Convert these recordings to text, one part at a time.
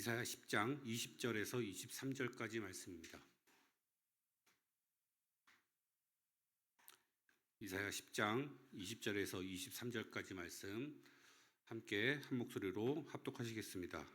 이사야 10장 20절에서 23절까지 말씀입니다. 이사야 10장 20절에서 23절까지 말씀 함께 한 목소리로 합독하시겠습니다.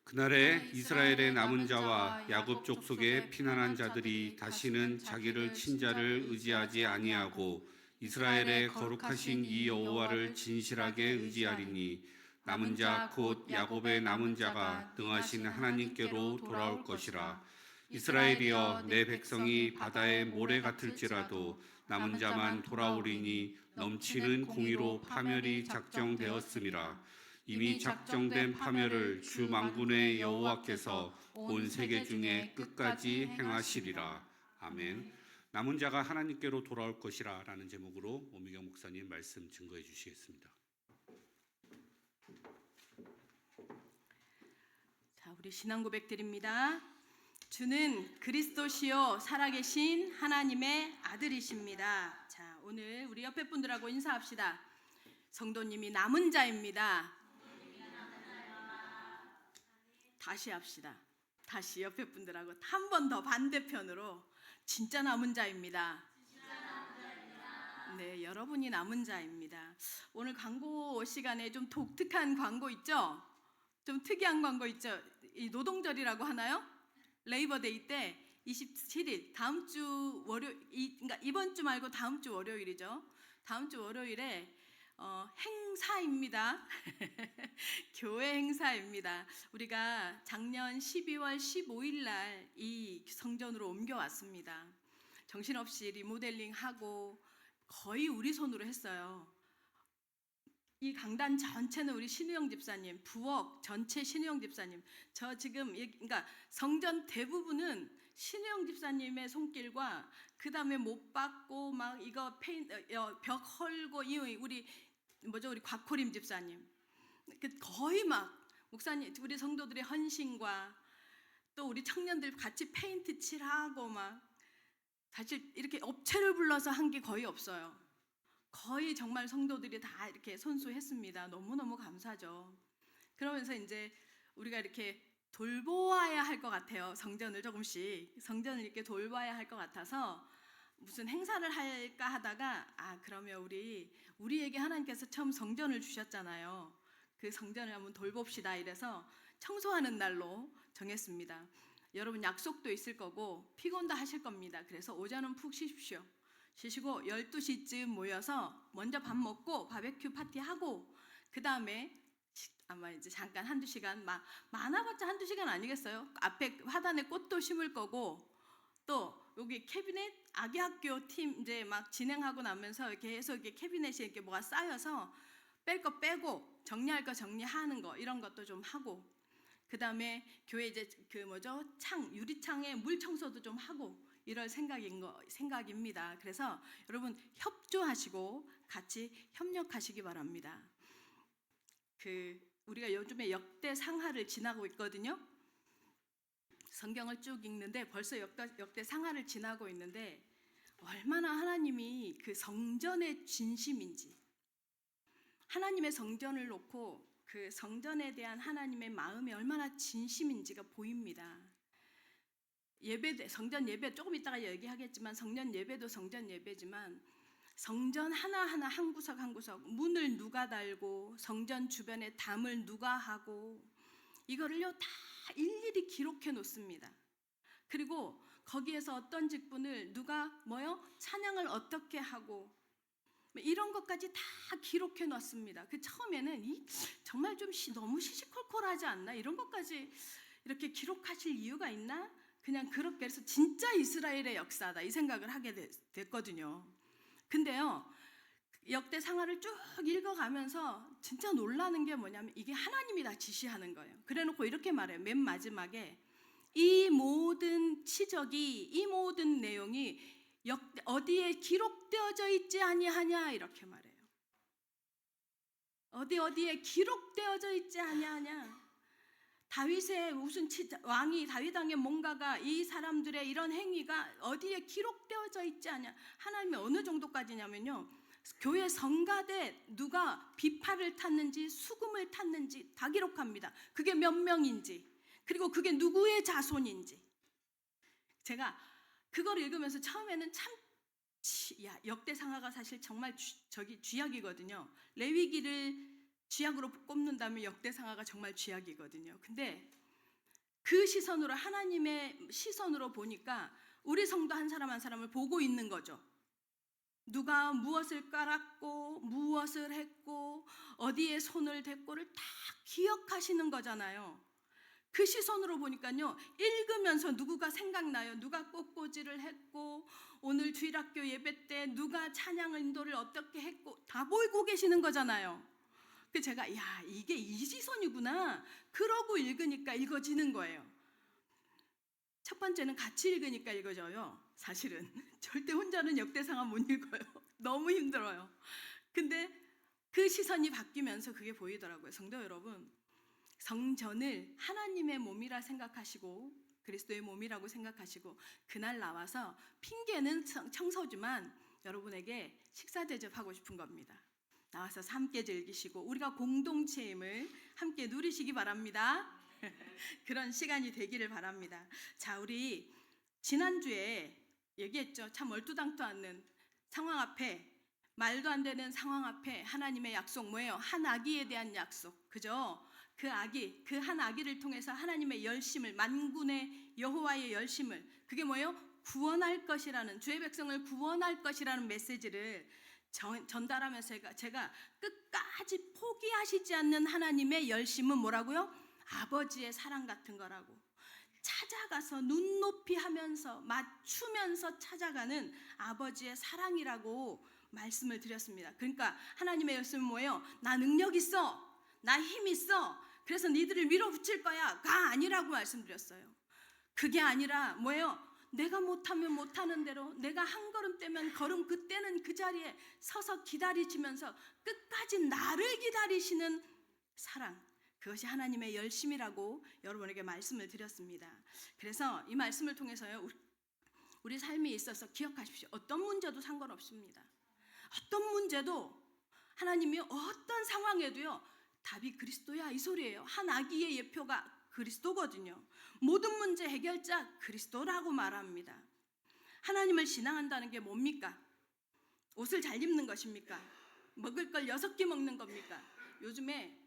그날에 이스라엘의 남은 자와 야곱 족속의 피난한 자들이 다시는 자기를 친자를 의지하지 아니하고 이스라엘의 거룩하신 이 여호와를 진실하게 의지하리니 남은 자 곧 야곱의 남은 자가 능하신 하나님께로 돌아올 것이라. 이스라엘이여, 내 백성이 바다의 모래 같을지라도 남은 자만 돌아오리니 넘치는 공의로 파멸이 작정되었음이라. 이미 작정된 파멸을 주 만군의 여호와께서 온 세계 중에 끝까지 행하시리라. 아멘. 남은 자가 하나님께로 돌아올 것이라 라는 제목으로 오미경 목사님 말씀 증거해 주시겠습니다. 자, 우리 신앙 고백 드립니다. 주는 그리스도시요 살아계신 하나님의 아들이십니다. 자, 오늘 우리 옆에 분들하고 인사합시다. 성도님이 남은 자입니다. 다시 합시다. 다시 옆에 분들하고 한 번 더 반대편으로 진짜 남은 자입니다. 네, 여러분이 남은 자입니다. 오늘 광고 시간에 좀 독특한 광고 있죠? 좀 특이한 광고 있죠? 이 노동절이라고 하나요? 레이버데이 때 27일 다음 주 그러니까 이번 주 말고 다음 주 월요일이죠. 다음 주 월요일에 행사입니다. 교회 행사입니다. 우리가 작년 12월 15일 날 이 성전으로 옮겨왔습니다. 정신없이 리모델링하고 거의 우리 손으로 했어요. 이 강단 전체는 우리 신우영 집사님, 부엌 전체 신우영 집사님. 저 지금 그러니까 성전 대부분은 신우영 집사님의 손길과 그 다음에 못 받고 막 이거 벽 헐고 우리 곽호림 집사님 거의 막 목사님 우리 성도들의 헌신과 또 우리 청년들 같이 페인트 칠하고 막 사실 이렇게 업체를 불러서 한 게 거의 없어요. 거의 정말 성도들이 다 이렇게 손수했습니다. 너무너무 감사죠. 그러면서 이제 우리가 이렇게 돌보아야 할 것 같아요. 성전을 성전을 이렇게 돌봐야 할 것 같아서 무슨 행사를 할까 하다가 그러면 우리에게 하나님께서 처음 성전을 주셨잖아요. 그 성전을 한번 돌봅시다 이래서 청소하는 날로 정했습니다. 여러분 약속도 있을 거고 피곤도 하실 겁니다. 그래서 오전은 푹 쉬십시오. 쉬시고 12시쯤 모여서 먼저 밥 먹고 바베큐 파티하고 그 다음에 아마 이제 잠깐 한두 시간 많아봤자 한두 시간 아니겠어요? 앞에 화단에 꽃도 심을 거고 또 여기 캐비넷 아기 학교 팀 이제 막 진행하고 나면서 계속 이렇게 캐비넷에 이렇게 뭐가 쌓여서 뺄 거 빼고 정리할 거 정리하는 거 이런 것도 좀 하고 그 다음에 교회 이제 유리창에 물 청소도 좀 하고 이럴 생각입니다. 그래서 여러분 협조하시고 같이 협력하시기 바랍니다. 우리가 요즘에 역대 상하를 지나고 있거든요. 성경을 쭉 읽는데 벌써 역대 상하를 지나고 있는데 얼마나 하나님이 그 성전의 진심인지 하나님의 성전을 놓고 그 성전에 대한 하나님의 마음이 얼마나 진심인지가 보입니다. 성전 예배 조금 이따가 얘기하겠지만 성전 예배도 성전 예배지만 성전 하나하나 한 구석 한 구석 문을 누가 달고 성전 주변에 담을 누가 하고 이거를요 다 일일이 기록해 놓습니다. 그리고 거기에서 어떤 직분을 누가 찬양을 어떻게 하고 이런 것까지 다 기록해 놨습니다. 처음에는 정말 좀 너무 시시콜콜하지 않나? 이런 것까지 이렇게 기록하실 이유가 있나? 그냥 그렇게 해서 진짜 이스라엘의 역사다 이 생각을 하게 됐거든요. 근데요 역대 상하를 쭉 읽어가면서 진짜 놀라는 게 뭐냐면 이게 하나님이 다 지시하는 거예요. 그래놓고 이렇게 말해요. 맨 마지막에 이 모든 치적이 이 모든 내용이 어디에 기록되어져 있지 아니하냐 이렇게 말해요. 어디에 기록되어져 있지 아니하냐. 다윗의 왕이 다윗 왕의 뭔가가 이 사람들의 이런 행위가 어디에 기록되어져 있지 않냐. 하나님이 어느 정도까지냐면요 교회 성가대 누가 비파를 탔는지 수금을 탔는지 다 기록합니다. 그게 몇 명인지 그리고 그게 누구의 자손인지. 제가 그걸 읽으면서 처음에는 참 역대상하가 사실 정말 쥐약이거든요. 레위기를 쥐약으로 꼽는다면 역대상하가 정말 쥐약이거든요. 근데 그 시선으로, 하나님의 시선으로 보니까 우리 성도 한 사람 한 사람을 보고 있는 거죠. 누가 무엇을 깔았고 무엇을 했고 어디에 손을 댔고를 다 기억하시는 거잖아요. 그 시선으로 보니까요, 읽으면서 누구가 생각나요. 누가 꽃꽂이를 했고 오늘 주일학교 예배 때 누가 찬양 인도를 어떻게 했고 다 보이고 계시는 거잖아요. 그 제가 이게 이 시선이구나 그러고 읽으니까 읽어지는 거예요. 첫 번째는 같이 읽으니까 읽어져요. 사실은 절대 혼자는 역대상하 못 읽어요. 너무 힘들어요. 근데 그 시선이 바뀌면서 그게 보이더라고요. 성도 여러분, 성전을 하나님의 몸이라 생각하시고 그리스도의 몸이라고 생각하시고 그날 나와서 핑계는 청소지만 여러분에게 식사 대접하고 싶은 겁니다. 나와서 함께 즐기시고 우리가 공동체임을 함께 누리시기 바랍니다. 그런 시간이 되기를 바랍니다. 자, 우리 지난주에 얘기했죠. 참 얼토당토 않는 상황 앞에, 말도 안 되는 상황 앞에 하나님의 약속 뭐예요? 한 아기에 대한 약속. 그죠? 그 아기, 그 한 아기를 통해서 하나님의 열심을, 만군의 여호와의 열심을, 그게 뭐예요? 구원할 것이라는, 주의 백성을 구원할 것이라는 메시지를 전달하면서 제가 끝까지 포기하시지 않는 하나님의 열심은 뭐라고요? 아버지의 사랑 같은 거라고. 찾아가서 눈높이 하면서 맞추면서 찾아가는 아버지의 사랑이라고 말씀을 드렸습니다. 그러니까 하나님의 열심은 뭐예요? 나 능력 있어, 나 힘 있어, 그래서 니들을 밀어붙일 거야 가 아니라고 말씀드렸어요. 그게 아니라 뭐예요? 내가 못하면 못하는 대로, 내가 한 걸음 떼면 걸음 그때는 그 자리에 서서 기다리시면서 끝까지 나를 기다리시는 사랑, 그것이 하나님의 열심이라고 여러분에게 말씀을 드렸습니다. 그래서 이 말씀을 통해서요, 우리 삶에 있어서 기억하십시오. 어떤 문제도 상관없습니다. 어떤 문제도 하나님이 어떤 상황에도요, 답이 그리스도야 이 소리예요. 한 아기의 예표가 그리스도거든요. 모든 문제 해결자 그리스도라고 말합니다. 하나님을 신앙한다는 게 뭡니까? 옷을 잘 입는 것입니까? 먹을 걸 6끼 먹는 겁니까? 요즘에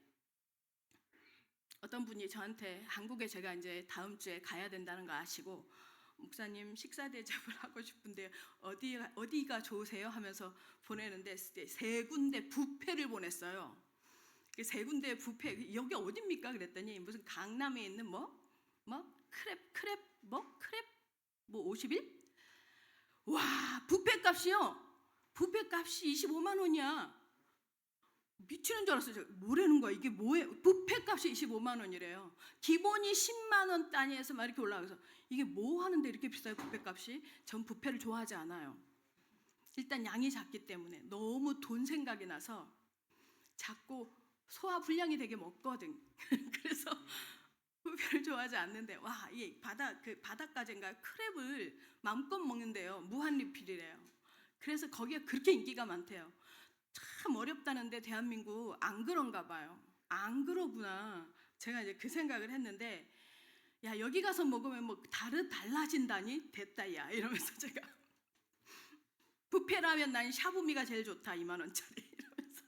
어떤 분이 저한테, 한국에 제가 이제 다음 주에 가야 된다는 거 아시고, 목사님 식사 대접을 하고 싶은데 어디가 좋으세요? 하면서 보내는데 3군데 뷔페를 보냈어요. 3군데 뷔페, 여기 어딥니까? 그랬더니 무슨 강남에 있는 크랩 50일? 와, 뷔페 값이요. 뷔페 값이 25만 원이야. 미치는 줄 알았어요. 뭐라는 거야? 이게 뭐예요? 뷔페 값이 25만 원이래요. 기본이 10만 원 단위에서 막 이렇게 올라가서 이게 뭐 하는데 이렇게 비싸요? 뷔페 값이? 전 뷔페를 좋아하지 않아요. 일단 양이 작기 때문에 너무 돈 생각이 나서 자꾸 소화 불량이 되게 먹거든. 그래서 뷔페를 좋아하지 않는데, 와, 이 바닷가재인가 크랩을 마음껏 먹는데요. 무한 리필이래요. 그래서 거기가 그렇게 인기가 많대요. 참 어렵다는데 대한민국 안 그런가 봐요. 안 그러구나. 제가 이제 그 생각을 했는데, 야, 여기 가서 먹으면 뭐 달라진다니? 됐다 야 이러면서 제가 뷔페라면 난 샤브미가 제일 좋다, 2만 원짜리 이러면서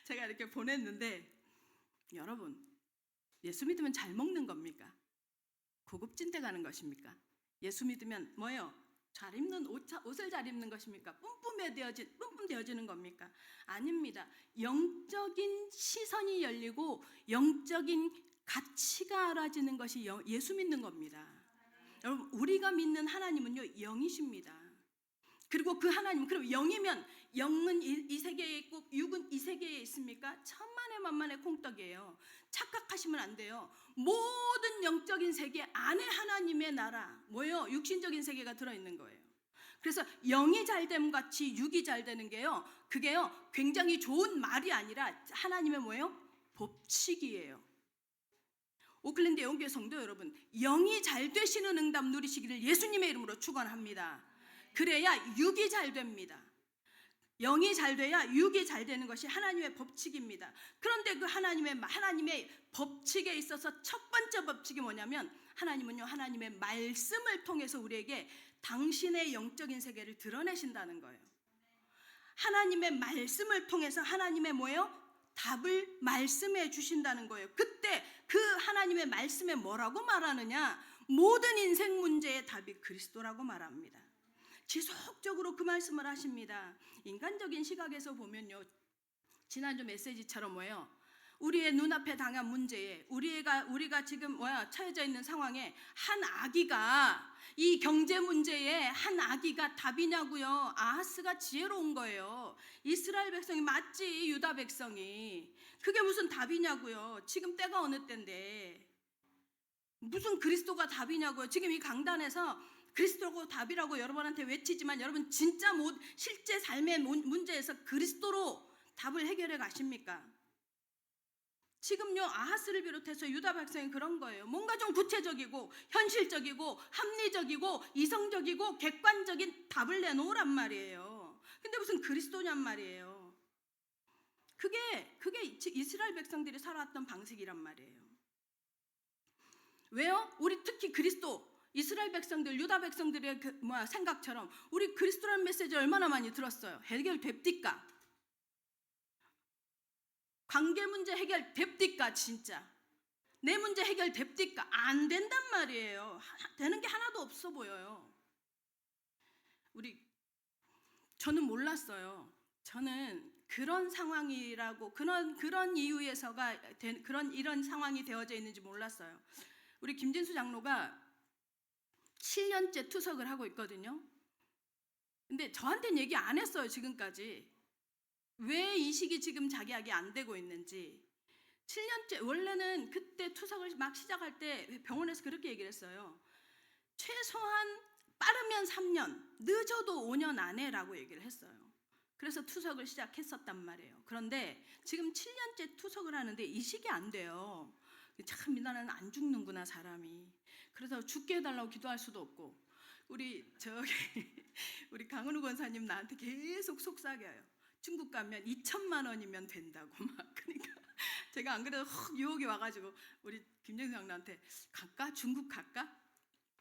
제가 이렇게 보냈는데, 여러분, 예수 믿으면 잘 먹는 겁니까? 고급진 데 가는 것입니까? 예수 믿으면 뭐예요? 잘 입는 옷을 잘 입는 것입니까? 뿜뿜되어지는 겁니까? 아닙니다. 영적인 시선이 열리고 영적인 가치가 알아지는 것이 예수 믿는 겁니다. 여러분, 우리가 믿는 하나님은요, 영이십니다. 그리고 그 하나님, 그럼 영이면 영은 이 세계에 있고 육은 이 세계에 있습니까? 천만에 만만의 콩떡이에요. 착각하시면 안 돼요. 모든 영적인 세계 안에 하나님의 나라, 뭐예요? 육신적인 세계가 들어있는 거예요. 그래서 영이 잘됨 같이 육이 잘 되는 게요, 그게요 굉장히 좋은 말이 아니라 하나님의 뭐예요? 법칙이에요. 오클랜드 영교회 성도 여러분, 영이 잘 되시는 응답 누리시기를 예수님의 이름으로 축원합니다. 그래야 육이 잘 됩니다. 영이 잘 돼야 육이 잘 되는 것이 하나님의 법칙입니다. 그런데 그 하나님의 법칙에 있어서 첫 번째 법칙이 뭐냐면 하나님은요, 하나님의 말씀을 통해서 우리에게 당신의 영적인 세계를 드러내신다는 거예요. 하나님의 말씀을 통해서 하나님의 뭐예요? 답을 말씀해 주신다는 거예요. 그때 그 하나님의 말씀에 뭐라고 말하느냐? 모든 인생 문제의 답이 그리스도라고 말합니다. 지속적으로 그 말씀을 하십니다. 인간적인 시각에서 보면요, 지난주 메시지처럼 뭐예요? 우리의 눈앞에 당한 문제에 우리가 지금 처해져 있는 상황에 한 아기가, 이 경제 문제에 한 아기가 답이냐고요. 아하스가 지혜로운 거예요. 이스라엘 백성이 맞지, 유다 백성이. 그게 무슨 답이냐고요. 지금 때가 어느 때인데 무슨 그리스도가 답이냐고요. 지금 이 강단에서 그리스도가 답이라고 여러분한테 외치지만 여러분 진짜 실제 삶의 문제에서 그리스도로 답을 해결해 가십니까? 지금요, 아하스를 비롯해서 유다 백성이 그런 거예요. 뭔가 좀 구체적이고 현실적이고 합리적이고 이성적이고 객관적인 답을 내놓으란 말이에요. 근데 무슨 그리스도냔 말이에요. 그게 이스라엘 백성들이 살아왔던 방식이란 말이에요. 왜요? 우리 특히 그리스도, 이스라엘 백성들, 유다 백성들의 생각처럼 우리 그리스도라는 메시지 얼마나 많이 들었어요. 해결됩니까? 관계 문제 해결됩니까? 진짜 내 문제 해결됩니까? 안 된단 말이에요. 되는 게 하나도 없어 보여요. 저는 몰랐어요. 저는 그런 상황이라고, 그런 이유에서가 이런 상황이 되어져 있는지 몰랐어요. 우리 김진수 장로가 7년째 투석을 하고 있거든요. 근데 저한테는 얘기 안 했어요, 지금까지. 왜 이 시기 지금 자기에게 안 되고 있는지. 7년째, 원래는 그때 투석을 막 시작할 때 병원에서 그렇게 얘기를 했어요. 최소한 빠르면 3년, 늦어도 5년 안에라고 얘기를 했어요. 그래서 투석을 시작했었단 말이에요. 그런데 지금 7년째 투석을 하는데 이 시기 안 돼요. 참, 나는 안 죽는구나, 사람이. 그래서 죽게 해달라고 기도할 수도 없고. 우리 강은우 권사님 나한테 계속 속삭여요. 중국 가면 2천만 원이면 된다고 막. 그러니까 제가 안 그래도 유혹이 와가지고 우리 김정수 장로한테 갈까? 중국 갈까?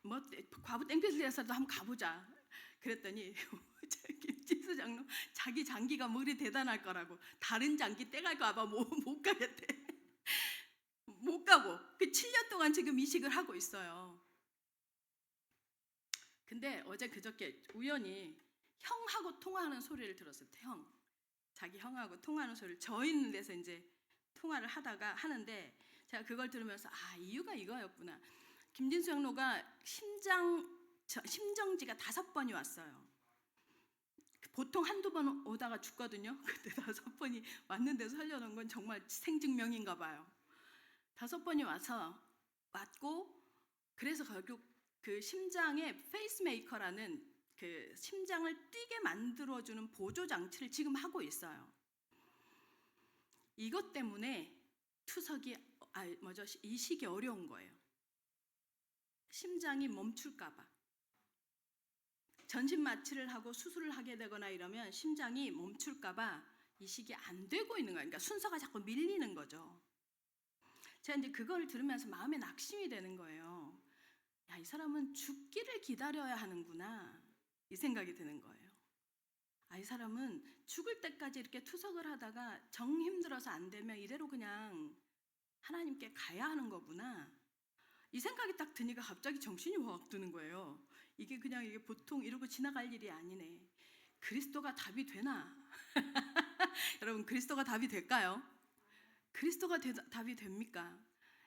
뭐 과부 땡볕에서도 한번 가보자. 그랬더니 김진수 장로 자기 장기가 머리 대단할 거라고, 다른 장기 떼갈까 봐 못 가겠대. 못 가고 그 7년 동안 지금 이식을 하고 있어요. 근데 어제 그저께 우연히 형하고 통화하는 소리를 들었어요. 자기 형하고 통화하는 소리를 저 있는 데서 이제 통화를 하는데 제가 그걸 들으면서 이유가 이거였구나. 김진수 장로가 심정지가 5번이 왔어요. 보통 한두 번 오다가 죽거든요. 그때 5번이 왔는데 살려놓은 건 정말 생증명인가 봐요. 5번이 왔고, 그래서 결국 그 심장에 페이스메이커라는 그 심장을 뛰게 만들어주는 보조 장치를 지금 하고 있어요. 이것 때문에 이식이 어려운 거예요. 심장이 멈출까봐. 전신 마취를 하고 수술을 하게 되거나 이러면 심장이 멈출까봐 이식이 안 되고 있는 거예요. 그러니까 순서가 자꾸 밀리는 거죠. 제가 이제 그걸 들으면서 마음에 낙심이 되는 거예요. 이 사람은 죽기를 기다려야 하는구나, 이 생각이 드는 거예요. 이 사람은 죽을 때까지 이렇게 투석을 하다가 정 힘들어서 안 되면 이대로 그냥 하나님께 가야 하는 거구나, 이 생각이 딱 드니까 갑자기 정신이 확 드는 거예요. 이게 보통 이러고 지나갈 일이 아니네. 그리스도가 답이 되나? 여러분, 그리스도가 답이 될까요? 그리스도가 답이 됩니까?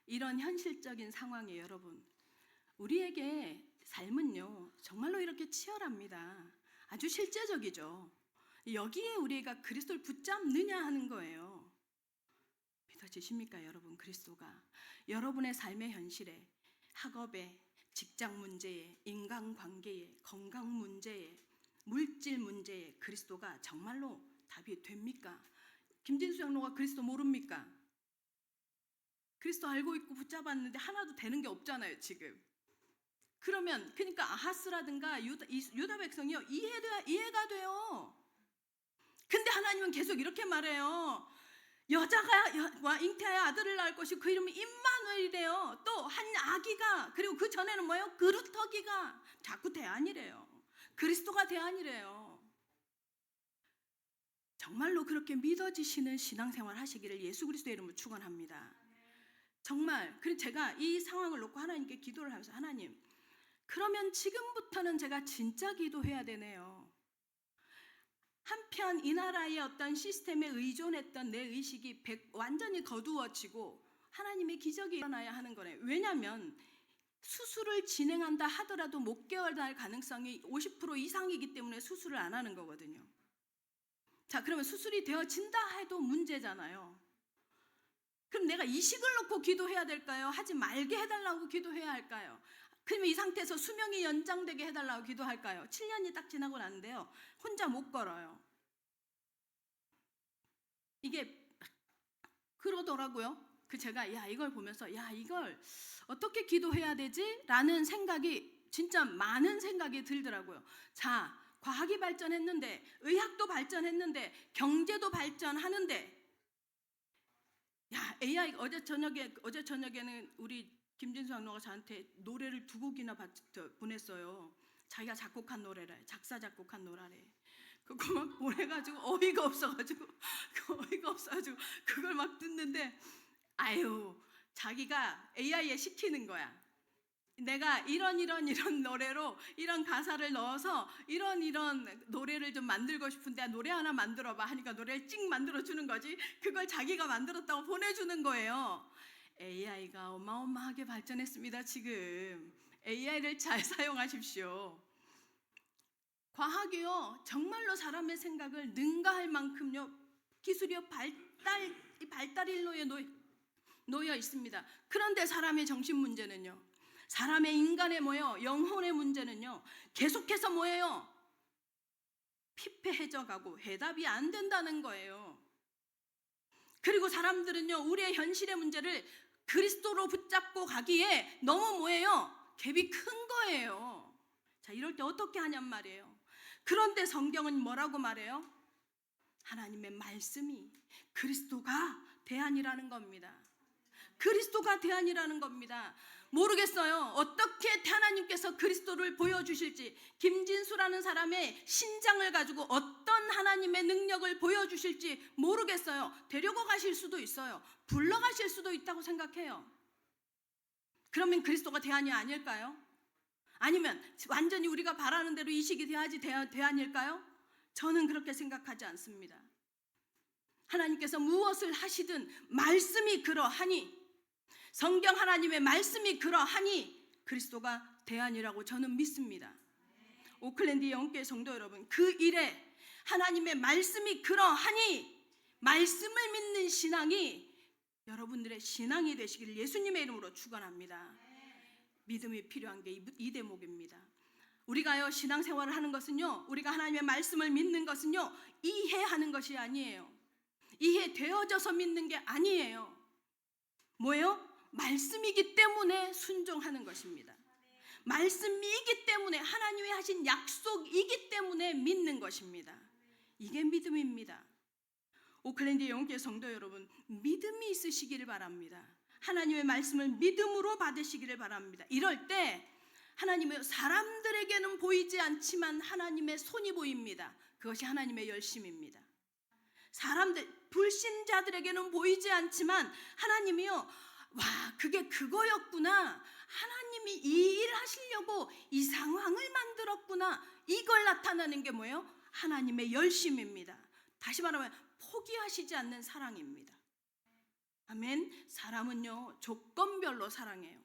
이런 현실적인 상황에 여러분, 우리에게 삶은요 정말로 이렇게 치열합니다. 아주 실제적이죠. 여기에 우리가 그리스도를 붙잡느냐 하는 거예요. 믿어지십니까 여러분? 그리스도가 여러분의 삶의 현실에, 학업에, 직장 문제에, 인간관계에, 건강 문제에, 물질 문제에 그리스도가 정말로 답이 됩니까? 김진수 장로가 그리스도 모릅니까? 그리스도 알고 있고 붙잡았는데 하나도 되는 게 없잖아요 지금. 그러니까 아하스라든가 유다 백성이요 이해가 돼요. 근데 하나님은 계속 이렇게 말해요. 여자가 잉태하여 아들을 낳을 것이고 그 이름은 임마누엘이래요. 또 한 아기가, 그리고 그 전에는 뭐예요? 그루터기가. 자꾸 대안이래요. 그리스도가 대안이래요. 정말로 그렇게 믿어지시는 신앙생활 하시기를 예수 그리스도의 이름으로 축원합니다. 정말. 그래서 제가 이 상황을 놓고 하나님께 기도를 하면서, 하나님, 그러면 지금부터는 제가 진짜 기도해야 되네요. 한편 이 나라의 어떤 시스템에 의존했던 내 의식이 완전히 거두어지고 하나님의 기적이 일어나야 하는 거네요. 왜냐하면 수술을 진행한다 하더라도 못 깨어날 가능성이 50% 이상이기 때문에 수술을 안 하는 거거든요. 자, 그러면 수술이 되어진다 해도 문제잖아요. 그럼 내가 이식을 놓고 기도해야 될까요? 하지 말게 해달라고 기도해야 할까요? 그러면 이 상태에서 수명이 연장되게 해달라고 기도할까요? 7년이 딱 지나고 나는데요, 혼자 못 걸어요. 이게 그러더라고요. 제가 이걸 보면서 이걸 어떻게 기도해야 되지? 라는 생각이, 진짜 많은 생각이 들더라고요. 자, 과학이 발전했는데, 의학도 발전했는데, 경제도 발전하는데, AI 어제 저녁에는 우리 김진수 장로가 저한테 노래를 2곡이나 보냈어요. 자기가 작곡한 노래래, 작사 작곡한 노래래. 그거 막 보내가지고 어이가 없어가지고 그걸 막 듣는데, 자기가 AI에 시키는 거야. 내가 이런 노래로 이런 가사를 넣어서 이런 노래를 좀 만들고 싶은데 노래 하나 만들어봐 하니까 노래를 찍 만들어주는 거지. 그걸 자기가 만들었다고 보내주는 거예요. AI가 어마어마하게 발전했습니다. 지금 AI를 잘 사용하십시오. 과학이요, 정말로 사람의 생각을 능가할 만큼요, 기술이요 발달 일로에 놓여 있습니다. 그런데 사람의 정신 문제는요, 사람의 인간의 영혼의 문제는요, 계속해서 피폐해져 가고 해답이 안 된다는 거예요. 그리고 사람들은요, 우리의 현실의 문제를 그리스도로 붙잡고 가기에 너무 갭이 큰 거예요. 자, 이럴 때 어떻게 하냔 말이에요. 그런데 성경은 뭐라고 말해요? 하나님의 말씀이 그리스도가 대안이라는 겁니다. 그리스도가 대안이라는 겁니다. 모르겠어요. 어떻게 하나님께서 그리스도를 보여주실지, 김진수라는 사람의 신장을 가지고 어떤 하나님의 능력을 보여주실지 모르겠어요. 데리고 가실 수도 있어요. 불러가실 수도 있다고 생각해요. 그러면 그리스도가 대안이 아닐까요? 아니면 완전히 우리가 바라는 대로 이식이 돼야지 대안일까요? 저는 그렇게 생각하지 않습니다. 하나님께서 무엇을 하시든 말씀이 그러하니, 성경 하나님의 말씀이 그러하니 그리스도가 대안이라고 저는 믿습니다. 오클랜드 영교회 성도 여러분, 그 일에 하나님의 말씀이 그러하니 말씀을 믿는 신앙이 여러분들의 신앙이 되시기를 예수님의 이름으로 축원합니다. 믿음이 필요한 게 이 대목입니다. 우리가요, 신앙생활을 하는 것은요, 우리가 하나님의 말씀을 믿는 것은요, 이해하는 것이 아니에요. 이해되어져서 믿는 게 아니에요. 뭐예요? 말씀이기 때문에 순종하는 것입니다. 말씀이기 때문에, 하나님이 하신 약속이기 때문에 믿는 것입니다. 이게 믿음입니다. 오클랜드 영교회 성도 여러분, 믿음이 있으시기를 바랍니다. 하나님의 말씀을 믿음으로 받으시기를 바랍니다. 이럴 때 하나님은 사람들에게는 보이지 않지만 하나님의 손이 보입니다. 그것이 하나님의 열심입니다. 불신자들에게는 보이지 않지만 하나님이요, 그게 그거였구나, 하나님이 이 일을 하시려고 이 상황을 만들었구나, 이걸 나타내는 게 뭐예요? 하나님의 열심입니다. 다시 말하면 포기하시지 않는 사랑입니다. 아멘. 사람은요, 조건별로 사랑해요.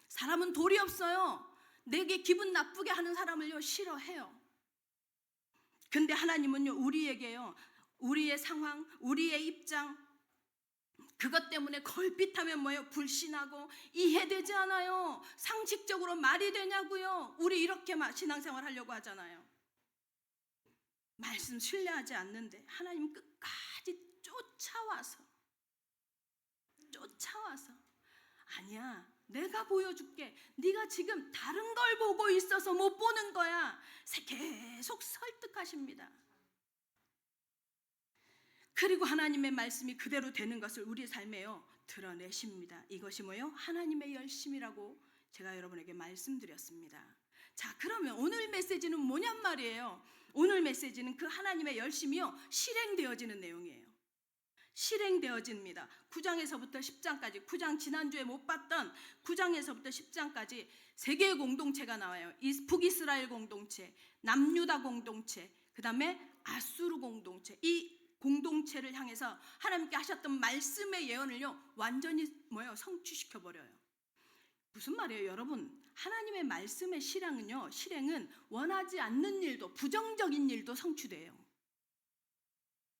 사람은 도리 없어요. 내게 기분 나쁘게 하는 사람을요, 싫어해요. 근데 하나님은요, 우리에게요, 우리의 상황, 우리의 입장, 그것 때문에 걸핏하면 뭐예요? 불신하고 이해되지 않아요. 상식적으로 말이 되냐고요. 우리 이렇게 신앙생활 하려고 하잖아요. 말씀 신뢰하지 않는데 하나님 끝까지 쫓아와서 아니야, 내가 보여줄게. 네가 지금 다른 걸 보고 있어서 못 보는 거야. 계속 설득하십니다. 그리고 하나님의 말씀이 그대로 되는 것을 우리의 삶에요 드러내십니다. 이것이 뭐예요? 하나님의 열심이라고 제가 여러분에게 말씀드렸습니다. 자, 그러면 오늘 메시지는 뭐냔 말이에요. 오늘 메시지는 그 하나님의 열심이요 실행되어지는 내용이에요. 실행되어집니다. 9장에서부터 10장까지, 9장 지난주에 못 봤던 9장에서부터 10장까지 세 개의 공동체가 나와요. 북이스라엘 공동체, 남유다 공동체, 그 다음에 아수르 공동체. 이 공동체를 향해서 하나님께 하셨던 말씀의 예언을요 완전히 뭐예요? 성취시켜 버려요. 무슨 말이에요, 여러분? 하나님의 말씀의 실행은 원하지 않는 일도, 부정적인 일도 성취돼요.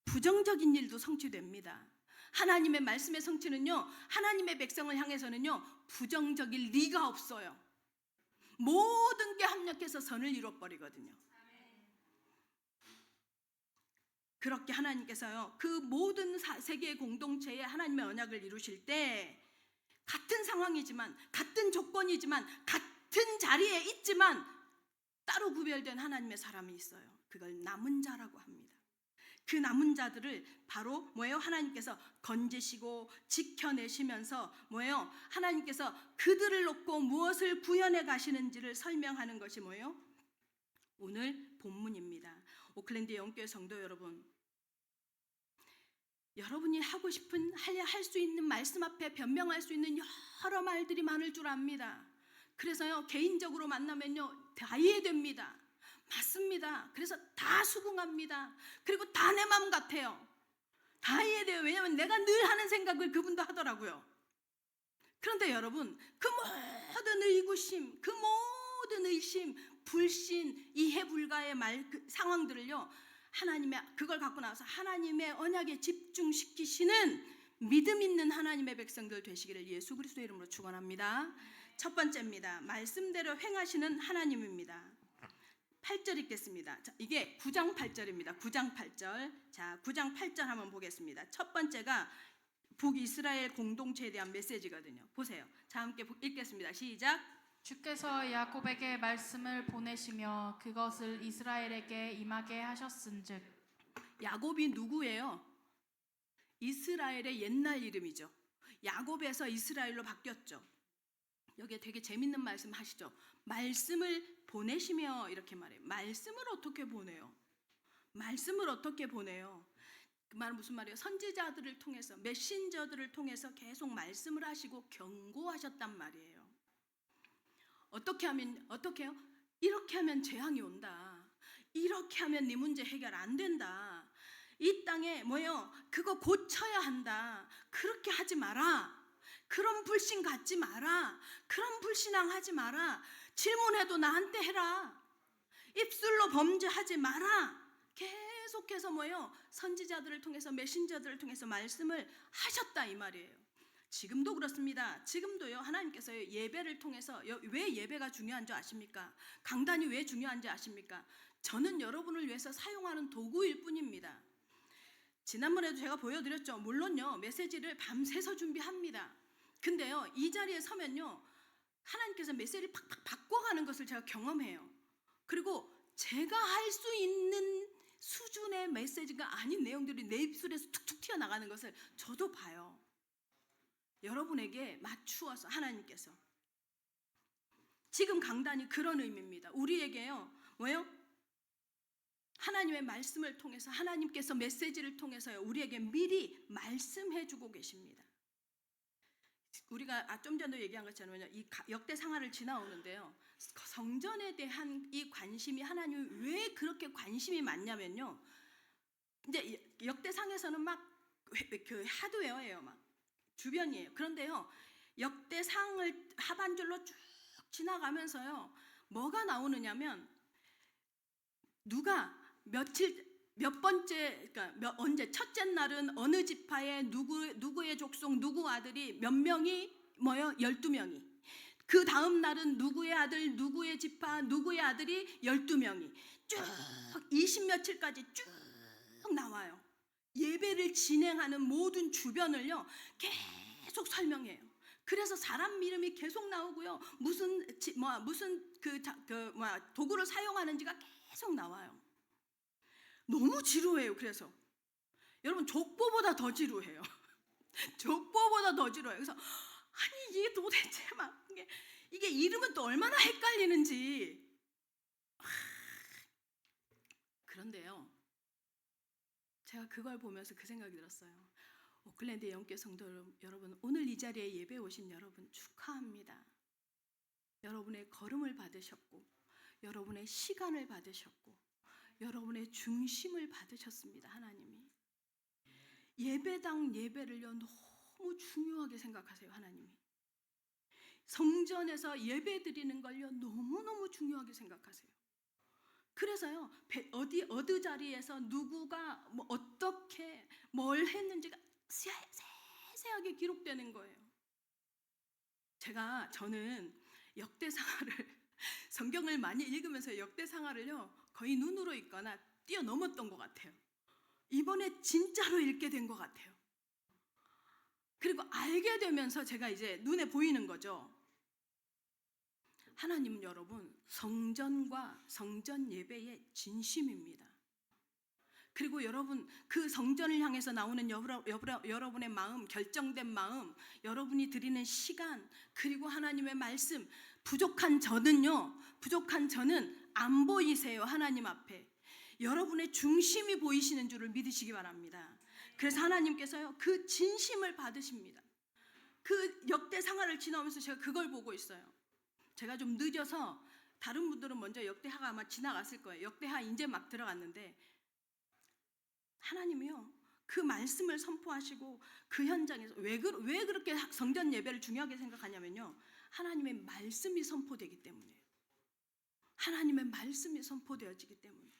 부정적인 일도 성취됩니다. 하나님의 말씀의 성취는요, 하나님의 백성을 향해서는요, 부정적일 리가 없어요. 모든 게 합력해서 선을 이뤄버리거든요. 그렇게 하나님께서요, 그 모든 세계의 공동체에 하나님의 언약을 이루실 때 같은 상황이지만, 같은 조건이지만, 같은 자리에 있지만 따로 구별된 하나님의 사람이 있어요. 그걸 남은 자라고 합니다. 그 남은 자들을 바로 뭐예요? 하나님께서 건지시고 지켜내시면서 뭐예요? 하나님께서 그들을 놓고 무엇을 구현해 가시는지를 설명하는 것이 뭐예요? 오늘 본문입니다. 오클랜드 영교회 성도 여러분, 여러분이 하고 싶은 할 수 있는 말씀 앞에 변명할 수 있는 여러 말들이 많을 줄 압니다. 그래서요 개인적으로 만나면요 다 이해됩니다. 맞습니다. 그래서 다 수긍합니다. 그리고 다 내 마음 같아요. 다 이해돼요. 왜냐하면 내가 늘 하는 생각을 그분도 하더라고요. 그런데 여러분, 그 모든 의구심, 그 모든 의심, 불신, 이해 불가의 상황들을요 하나님의 그걸 갖고 나와서 하나님의 언약에 집중시키시는 믿음 있는 하나님의 백성들 되시기를 예수 그리스도의 이름으로 축원합니다. 첫 번째입니다. 말씀대로 행하시는 하나님입니다. 8절 읽겠습니다. 자, 이게 9장 8절입니다. 9장 8절. 자, 9장 8절 한번 보겠습니다. 첫 번째가 북이스라엘 공동체에 대한 메시지거든요. 보세요. 자, 함께 읽겠습니다. 시작. 주께서 야곱에게 말씀을 보내시며 그것을 이스라엘에게 임하게 하셨은즉. 야곱이 누구예요? 이스라엘의 옛날 이름이죠. 야곱에서 이스라엘로 바뀌었죠. 여기에 되게 재밌는 말씀 하시죠. 말씀을 보내시며 이렇게 말해요. 말씀을 어떻게 보내요? 말씀을 어떻게 보내요? 그 말은 무슨 말이에요? 선지자들을 통해서, 메신저들을 통해서 계속 말씀을 하시고 경고하셨단 말이에요. 어떻게 해요? 이렇게 하면 재앙이 온다. 이렇게 하면 네 문제 해결 안 된다. 이 땅에 뭐예요? 그거 고쳐야 한다. 그렇게 하지 마라. 그런 불신 갖지 마라. 그런 불신앙 하지 마라. 질문해도 나한테 해라. 입술로 범죄하지 마라. 계속해서 뭐예요? 선지자들을 통해서, 메신저들을 통해서 말씀을 하셨다 이 말이에요. 지금도 그렇습니다. 지금도요 하나님께서 예배를 통해서, 왜 예배가 중요한 줄 아십니까? 강단이 왜 중요한지 아십니까? 저는 여러분을 위해서 사용하는 도구일 뿐입니다. 지난번에도 제가 보여드렸죠. 물론요 메시지를 밤새서 준비합니다. 근데요 이 자리에 서면요 하나님께서 메시지를 팍팍 바꿔가는 것을 제가 경험해요. 그리고 제가 할 수 있는 수준의 메시지가 아닌 내용들이 내 입술에서 툭툭 튀어나가는 것을 저도 봐요. 여러분에게 맞추어서 하나님께서. 지금 강단이 그런 의미입니다. 우리에게요 뭐예요? 하나님의 말씀을 통해서, 하나님께서 메시지를 통해서요 우리에게 미리 말씀해주고 계십니다. 우리가 좀 전에 얘기한 것처럼요 이 역대상하를 지나오는데요 성전에 대한 이 관심이, 하나님이 왜 그렇게 관심이 많냐면요, 이제 역대상에서는 막 그 하드웨어예요, 막 주변이에요. 그런데요 역대상을 하반절로 쭉 지나가면서요 뭐가 나오느냐면 누가 몇 번째, 그러니까 언제 첫째 날은 어느 지파의 누구의 족속 누구 아들이 몇 명이 뭐요? 12명이. 그 다음 날은 누구의 아들 누구의 지파 누구의 아들이 12명이 쭉 20며칠까지 쭉 나와요. 예배를 진행하는 모든 주변을요 계속 설명해요. 그래서 사람 이름이 계속 나오고요 무슨 도구를 사용하는지가 계속 나와요. 너무 지루해요. 그래서 여러분 족보보다 더 지루해요. 족보보다 더 지루해요. 그래서 아니 이게 도대체 막 이게 이름은 또 얼마나 헷갈리는지. 그런데요, 제가 그걸 보면서 그 생각이 들었어요. 오클랜드 영계 성도 여러분, 오늘 이 자리에 예배 오신 여러분 축하합니다. 여러분의 걸음을 받으셨고, 여러분의 시간을 받으셨고, 여러분의 중심을 받으셨습니다. 하나님이 예배당 예배를요 너무 중요하게 생각하세요. 하나님이 성전에서 예배 드리는 걸요 너무너무 중요하게 생각하세요. 그래서요 어느 자리에서 누구가 뭐 어떻게 뭘 했는지가 세세하게 기록되는 거예요. 저는 역대상하를 성경을 많이 읽으면서 역대상하를요 거의 눈으로 읽거나 뛰어넘었던 것 같아요. 이번에 진짜로 읽게 된 것 같아요. 그리고 알게 되면서 제가 이제 눈에 보이는 거죠. 하나님은 여러분 성전과 성전 예배의 진심입니다. 그리고 여러분 그 성전을 향해서 나오는 여러분의 마음, 결정된 마음, 여러분이 드리는 시간, 그리고 하나님의 말씀, 부족한 저는 안 보이세요. 하나님 앞에 여러분의 중심이 보이시는 줄을 믿으시기 바랍니다. 그래서 하나님께서요 그 진심을 받으십니다. 그 역대상하를 지나오면서 제가 그걸 보고 있어요. 제가 좀 늦어서 다른 분들은 먼저 역대하가 아마 지나갔을 거예요. 역대하 이제 막 들어갔는데 하나님이요 그 말씀을 선포하시고 그 현장에서 왜 그렇게 성전 예배를 중요하게 생각하냐면요, 하나님의 말씀이 선포되기 때문이에요. 하나님의 말씀이 선포되어지기 때문에.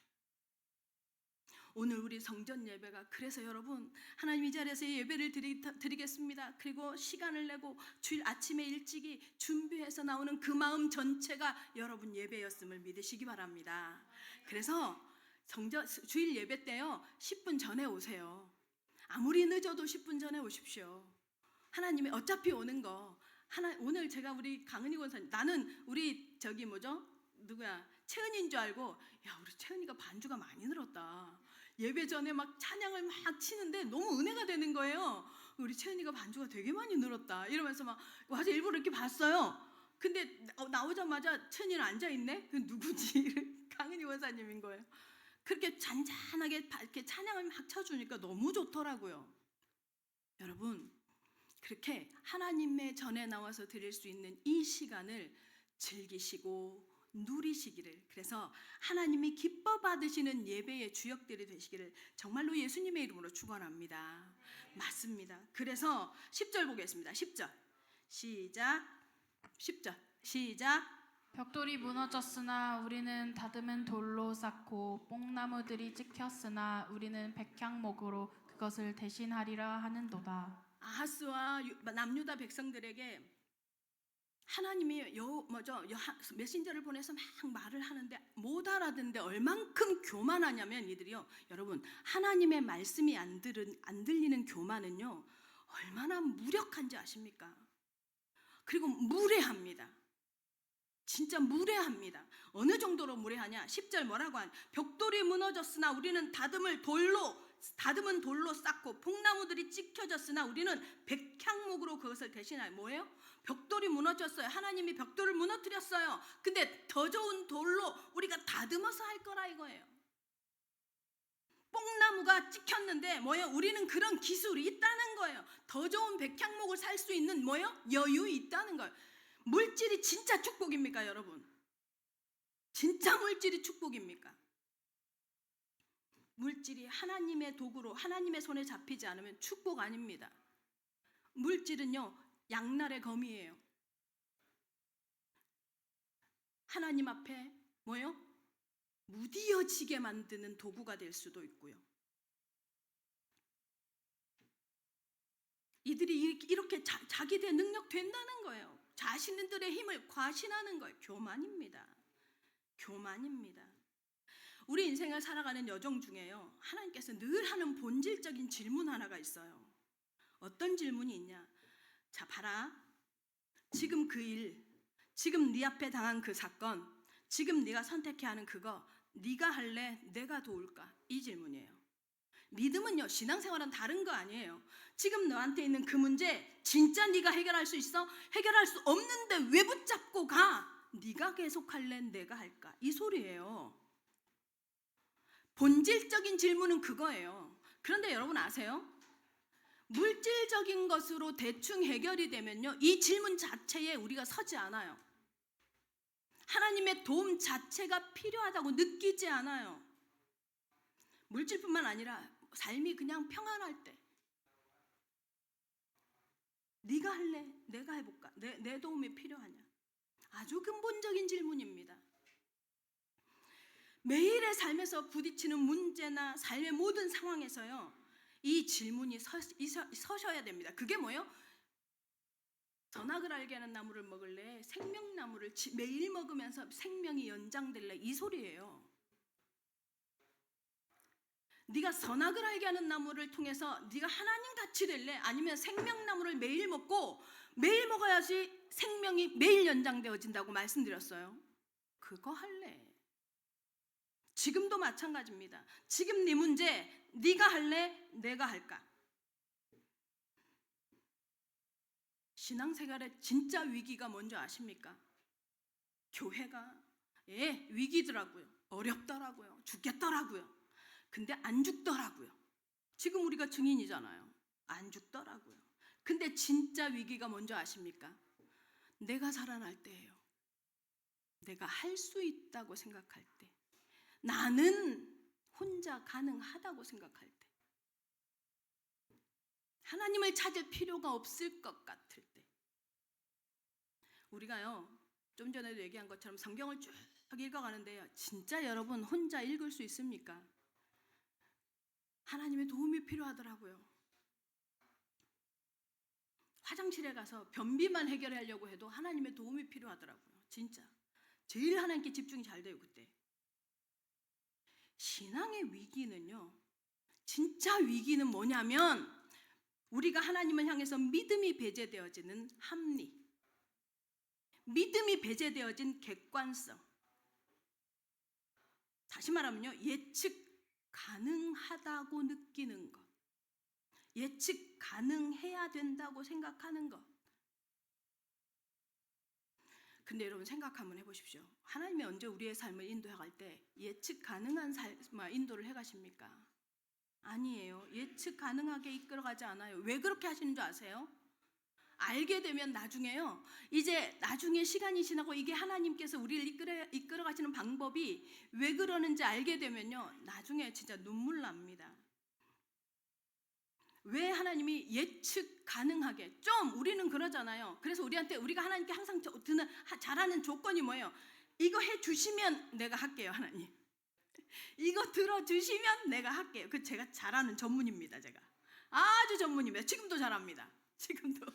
오늘 우리 성전 예배가, 그래서 여러분 하나님 이 자리에서 예배를 드리겠습니다. 그리고 시간을 내고 주일 아침에 일찍이 준비해서 나오는 그 마음 전체가 여러분 예배였음을 믿으시기 바랍니다. 그래서 주일 예배 때요 10분 전에 오세요. 아무리 늦어도 10분 전에 오십시오. 하나님이 어차피 오는 거 오늘 제가 우리 강은희 권사님, 나는 우리 채은이인 줄 알고, 야 우리 채은이가 반주가 많이 늘었다. 예배 전에 막 찬양을 막 치는데 너무 은혜가 되는 거예요. 우리 채은이가 반주가 되게 많이 늘었다 이러면서 막 와서 일부러 이렇게 봤어요. 근데 나오자마자 채은이는 앉아있네? 그 누구지? 강은희 원사님인 거예요. 그렇게 잔잔하게 이렇게 찬양을 막 쳐주니까 너무 좋더라고요. 여러분 그렇게 하나님의 전에 나와서 드릴 수 있는 이 시간을 즐기시고 누리시기를, 그래서 하나님이 기뻐 받으시는 예배의 주역들이 되시기를 정말로 예수님의 이름으로 축원합니다. 맞습니다. 그래서 10절 보겠습니다. 10절 시작. 10절 시작. 벽돌이 무너졌으나 우리는 다듬은 돌로 쌓고 뽕나무들이 찍혔으나 우리는 백향목으로 그것을 대신하리라 하는도다. 아하스와 남유다 백성들에게 하나님이 메신저를 보내서 막 말을 하는데 못 알아듣는데 얼만큼 교만하냐면, 이들이요 여러분 하나님의 말씀이 안 들리는 교만은요 얼마나 무력한지 아십니까? 그리고 무례합니다. 진짜 무례합니다. 어느 정도로 무례하냐? 10절 뭐라고 하냐? 벽돌이 무너졌으나 우리는 다듬은 돌로 쌓고 뽕나무들이 찍혀졌으나 우리는 백향목으로 그것을 대신하여. 뭐예요? 벽돌이 무너졌어요. 하나님이 벽돌을 무너뜨렸어요. 근데 더 좋은 돌로 우리가 다듬어서 할 거라 이거예요. 뽕나무가 찍혔는데 뭐예요? 우리는 그런 기술이 있다는 거예요. 더 좋은 백향목을 살 수 있는 뭐예요? 여유 있다는 거예요. 물질이 진짜 축복입니까 여러분? 진짜 물질이 축복입니까? 물질이 하나님의 도구로 하나님의 손에 잡히지 않으면 축복 아닙니다. 물질은요 양날의 검이에요. 하나님 앞에 뭐예요? 무디어지게 만드는 도구가 될 수도 있고요. 이들이 이렇게 자기들의 능력 된다는 거예요. 자신들의 힘을 과신하는 거예요. 교만입니다. 교만입니다. 우리 인생을 살아가는 여정 중에요 하나님께서 늘 하는 본질적인 질문 하나가 있어요. 어떤 질문이 있냐? 자 봐라, 지금 그 일, 지금 네 앞에 당한 그 사건, 지금 네가 선택해야 하는 그거, 네가 할래? 내가 도울까? 이 질문이에요. 믿음은요, 신앙생활은 다른 거 아니에요. 지금 너한테 있는 그 문제 진짜 네가 해결할 수 있어? 해결할 수 없는데 왜 붙잡고 가? 네가 계속할래? 내가 할까? 이 소리예요. 본질적인 질문은 그거예요. 그런데 여러분 아세요? 물질적인 것으로 대충 해결이 되면요, 이 질문 자체에 우리가 서지 않아요. 하나님의 도움 자체가 필요하다고 느끼지 않아요. 물질뿐만 아니라 삶이 그냥 평안할 때 네가 할래? 내가 해볼까? 내 도움이 필요하냐? 아주 근본적인 질문입니다. 매일의 삶에서 부딪히는 문제나 삶의 모든 상황에서요, 이 질문이 서셔야 됩니다. 그게 뭐예요? 선악을 알게 하는 나무를 먹을래? 생명나무를 매일 먹으면서 생명이 연장될래? 이 소리예요. 네가 선악을 알게 하는 나무를 통해서 네가 하나님 같이 될래? 아니면 생명나무를 매일 먹고 매일 먹어야지 생명이 매일 연장되어진다고 말씀드렸어요. 그거 할래? 지금도 마찬가지입니다. 지금 네 문제 네가 할래? 내가 할까? 신앙생활의 진짜 위기가 뭔지 아십니까? 교회가 위기더라고요. 어렵더라고요. 죽겠더라고요. 근데 안 죽더라고요. 지금 우리가 증인이잖아요. 안 죽더라고요. 근데 진짜 위기가 뭔지 아십니까? 내가 살아날 때예요. 내가 할 수 있다고 생각할 때, 나는 혼자 가능하다고 생각할 때, 하나님을 찾을 필요가 없을 것 같을 때, 우리가요, 좀 전에도 얘기한 것처럼 성경을 쭉 읽어가는데요, 진짜 여러분 혼자 읽을 수 있습니까? 하나님의 도움이 필요하더라고요. 화장실에 가서 변비만 해결하려고 해도 하나님의 도움이 필요하더라고요. 진짜 제일 하나님께 집중이 잘 돼요. 그때 신앙의 위기는요, 진짜 위기는 뭐냐면 우리가 하나님을 향해서 믿음이 배제되어지는 합리, 믿음이 배제되어진 객관성, 다시 말하면요, 예측 가능하다고 느끼는 것, 예측 가능해야 된다고 생각하는 것. 근데 여러분 생각 한번 해보십시오. 하나님이 언제 우리의 삶을 인도해갈 때 예측 가능한 인도를 해가십니까? 아니에요. 예측 가능하게 이끌어가지 않아요. 왜 그렇게 하시는 줄 아세요? 알게 되면 나중에요, 이제 나중에 시간이 지나고 이게 하나님께서 우리를 이끌어가시는 방법이 왜 그러는지 알게 되면요, 나중에 진짜 눈물 납니다. 왜 하나님이 예측 가능하게, 좀 우리는 그러잖아요. 그래서 우리가 하나님께 항상 잘하는 조건이 뭐예요? 이거 해주시면 내가 할게요. 하나님 이거 들어주시면 내가 할게요. 그 제가 잘하는 전문입니다. 제가 아주 전문입니다. 지금도 잘합니다. 지금도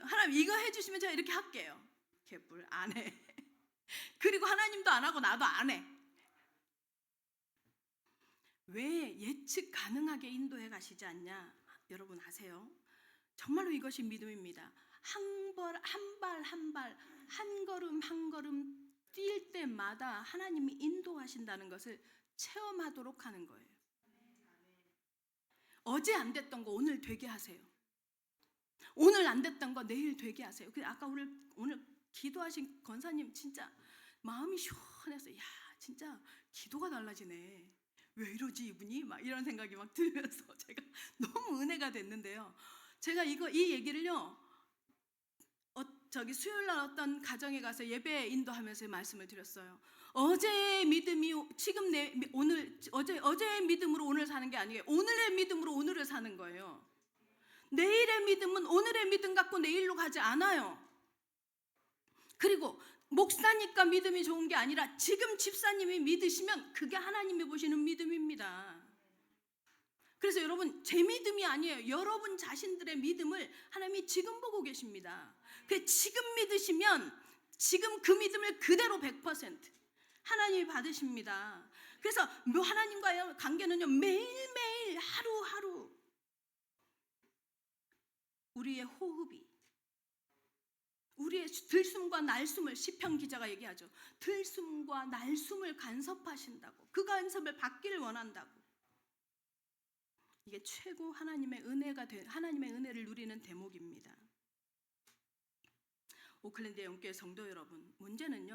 하나님 이거 해주시면 제가 이렇게 할게요. 개뿔 안 해. 그리고 하나님도 안 하고 나도 안 해. 왜 예측 가능하게 인도해 가시지 않냐? 여러분 아세요? 정말로 이것이 믿음입니다. 한 발 한 걸음 한 걸음 뛸 때마다 하나님이 인도하신다는 것을 체험하도록 하는 거예요. 어제 안 됐던 거 오늘 되게 하세요. 오늘 안 됐던 거 내일 되게 하세요. 아까 오늘 기도하신 권사님 진짜 마음이 시원해서, 야 진짜 기도가 달라지네. 왜 이러지 이분이? 막 이런 생각이 막 들면서 제가 너무 은혜가 됐는데요. 제가 이 얘기를요, 수요일 날 어떤 가정에 가서 예배 인도하면서 말씀을 드렸어요. 어제의 믿음이 어제의 믿음으로 오늘 사는 게 아니에요. 오늘의 믿음으로 오늘을 사는 거예요. 내일의 믿음은 오늘의 믿음 갖고 내일로 가지 않아요. 그리고 목사니까 믿음이 좋은 게 아니라 지금 집사님이 믿으시면 그게 하나님이 보시는 믿음입니다. 그래서 여러분, 제 믿음이 아니에요. 여러분 자신들의 믿음을 하나님이 지금 보고 계십니다. 그 지금 믿으시면 지금 그 믿음을 그대로 100% 하나님이 받으십니다. 그래서 하나님과의 관계는요, 매일매일 하루하루 우리의 호흡이, 우리의 들숨과 날숨을, 시편 기자가 얘기하죠. 들숨과 날숨을 간섭하신다고, 그 간섭을 받기를 원한다고. 이게 최고 하나님의 은혜를 누리는 대목입니다. 오클랜드 영교회 성도 여러분, 문제는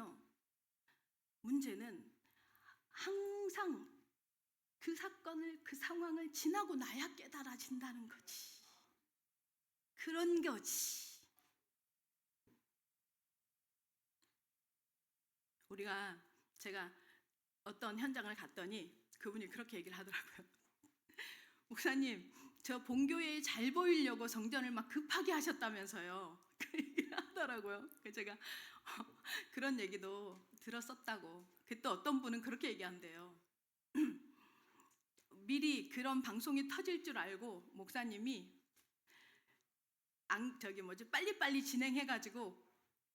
항상 그 사건을, 그 상황을 지나고 나야 깨달아진다는 거지. 그런 거지. 제가 어떤 현장을 갔더니 그분이 그렇게 얘기를 하더라고요. 목사님, 저 본교회에 잘 보이려고 성전을 막 급하게 하셨다면서요. 그 얘기를 하더라고요. 그래서 제가 그런 얘기도 들었었다고. 또 어떤 분은 그렇게 얘기한대요. 미리 그런 방송이 터질 줄 알고 목사님이 빨리빨리 진행해가지고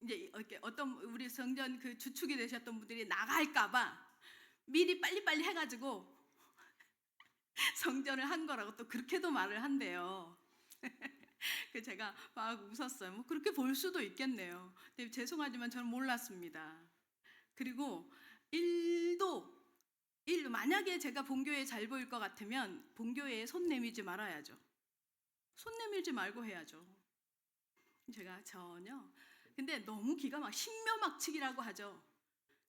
이제 이렇게 어떤 우리 성전 그 주축이 되셨던 분들이 나갈까봐 미리 빨리빨리 해가지고 성전을 한 거라고 또 그렇게도 말을 한대요. 그 제가 막 웃었어요. 뭐 그렇게 볼 수도 있겠네요. 근데 죄송하지만 저는 몰랐습니다. 그리고 일도 만약에 제가 본교회에 잘 보일 것 같으면 본교회에 손 내밀지 말아야죠. 손 내밀지 말고 해야죠. 제가 전혀. 근데 너무 기가 막 신묘막측이라고 하죠.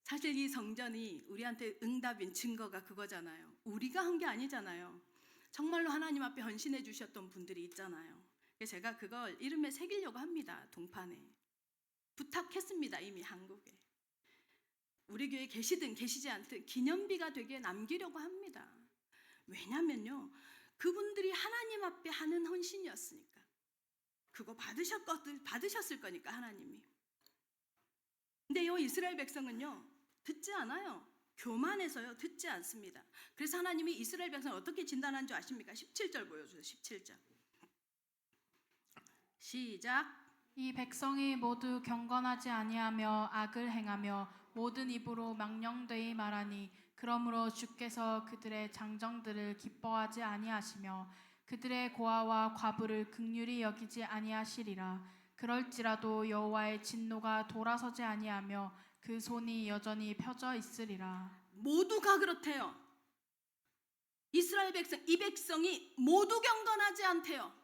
사실 이 성전이 우리한테 응답인 증거가 그거잖아요. 우리가 한 게 아니잖아요. 정말로 하나님 앞에 헌신해 주셨던 분들이 있잖아요. 그래서 제가 그걸 이름에 새기려고 합니다. 동판에 부탁했습니다. 이미 한국에. 우리 교회에 계시든 계시지 않든 기념비가 되게 남기려고 합니다. 왜냐면요, 그분들이 하나님 앞에 하는 헌신이었으니까. 그거 받으셨을 거니까 하나님이. 근데 이 이스라엘 백성은요, 듣지 않아요. 교만해서요, 듣지 않습니다. 그래서 하나님이 이스라엘 백성을 어떻게 진단한 줄 아십니까? 17절 보여주세요. 17절 시작. 이 백성이 모두 경건하지 아니하며 악을 행하며 모든 입으로 망령되이 말하니 그러므로 주께서 그들의 장정들을 기뻐하지 아니하시며 그들의 고아와 과부를 긍휼히 여기지 아니하시리라. 그럴지라도 여호와의 진노가 돌아서지 아니하며 그 손이 여전히 펴져 있으리라. 모두가 그렇대요. 이스라엘 백성, 이 백성이 모두 경건하지 않대요.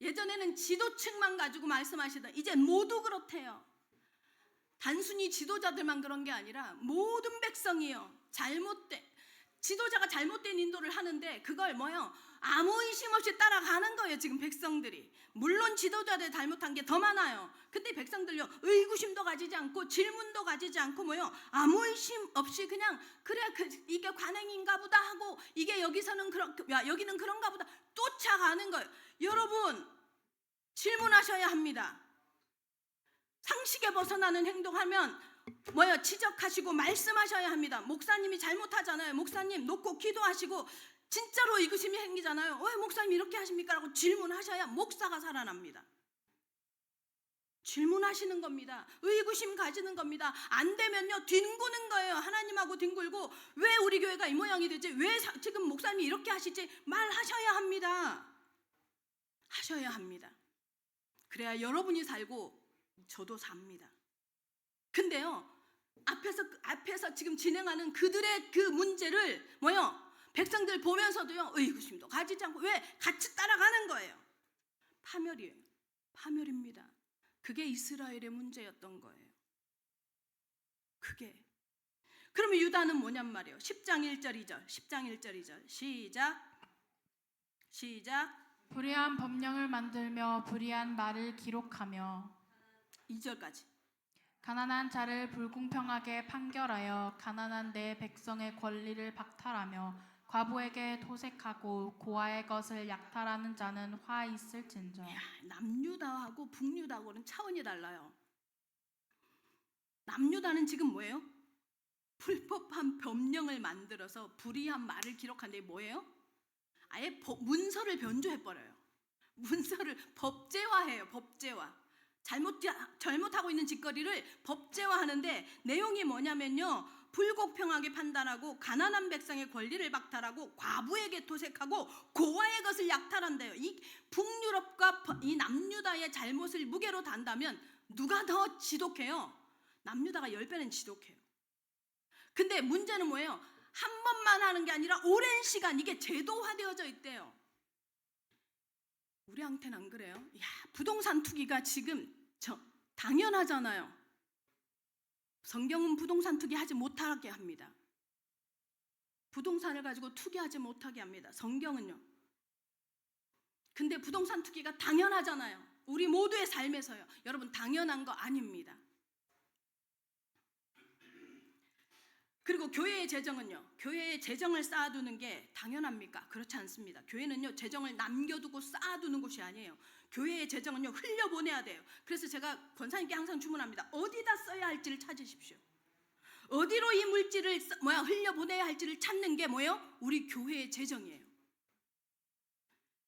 예전에는 지도층만 가지고 말씀하시던 이제 모두 그렇대요. 단순히 지도자들만 그런 게 아니라 모든 백성이요. 지도자가 잘못된 인도를 하는데 그걸 아무 의심 없이 따라가는 거예요. 지금 백성들이. 물론 지도자들 잘못한 게 더 많아요. 근데 백성들요, 의구심도 가지지 않고 질문도 가지지 않고 아무 의심 없이 그냥 그래 이게 관행인가 보다 하고 이게 여기서는 여기는 그런가 보다 쫓아가는 거예요. 여러분, 질문하셔야 합니다. 상식에 벗어나는 행동하면 지적하시고 말씀하셔야 합니다. 목사님이 잘못하잖아요. 목사님 놓고 기도하시고 진짜로 의구심이 생기잖아요. 왜 목사님 이렇게 하십니까? 라고 질문하셔야 목사가 살아납니다. 질문하시는 겁니다. 의구심 가지는 겁니다. 안 되면요, 뒹구는 거예요. 하나님하고 뒹굴고 왜 우리 교회가 이 모양이 되지? 왜 지금 목사님이 이렇게 하시지? 말하셔야 합니다. 하셔야 합니다. 그래야 여러분이 살고 저도 삽니다. 근데요, 앞에서 지금 진행하는 그들의 그 문제를 백성들 보면서도요, 의구심도 가지지 않고 왜 같이 따라가는 거예요? 파멸이에요. 파멸입니다. 그게 이스라엘의 문제였던 거예요. 그게. 그러면 유다는 뭐냔 말이에요. 10장 1절 2절. 10장 1절 2절. 시작. 불의한 법령을 만들며 불의한 말을 기록하며 2절까지. 가난한 자를 불공평하게 판결하여 가난한 내 백성의 권리를 박탈하며 과부에게 토색하고 고아의 것을 약탈하는 자는 화 있을진저. 남유다하고 북유다하고는 차원이 달라요. 남유다는 지금 뭐예요? 불법한 법령을 만들어서 불의한 말을 기록한데 뭐예요? 아예 문서를 변조해버려요. 문서를 법제화해요. 법제화. 잘못하고 있는 짓거리를 법제화하는데 내용이 뭐냐면요, 불공평하게 판단하고 가난한 백성의 권리를 박탈하고 과부에게 토색하고 고아의 것을 약탈한대요. 이 북유럽과 이 남유다의 잘못을 무게로 단다면 누가 더 지독해요? 남유다가 10배는 지독해요. 근데 문제는 뭐예요? 한 번만 하는 게 아니라 오랜 시간 이게 제도화되어져 있대요. 우리한테는 안 그래요? 야, 부동산 투기가 지금 당연하잖아요. 성경은 부동산 투기 하지 못하게 합니다. 부동산을 가지고 투기하지 못하게 합니다. 성경은요. 근데 부동산 투기가 당연하잖아요. 우리 모두의 삶에서요. 여러분, 당연한 거 아닙니다. 그리고 교회의 재정은요. 교회의 재정을 쌓아두는 게 당연합니까? 그렇지 않습니다. 교회는요, 재정을 남겨두고 쌓아두는 것이 아니에요. 교회의 재정은요, 흘려보내야 돼요. 그래서 제가 권사님께 항상 주문합니다. 어디다 써야 할지를 찾으십시오. 어디로 이 물질을 흘려보내야 할지를 찾는 게 뭐예요? 우리 교회의 재정이에요.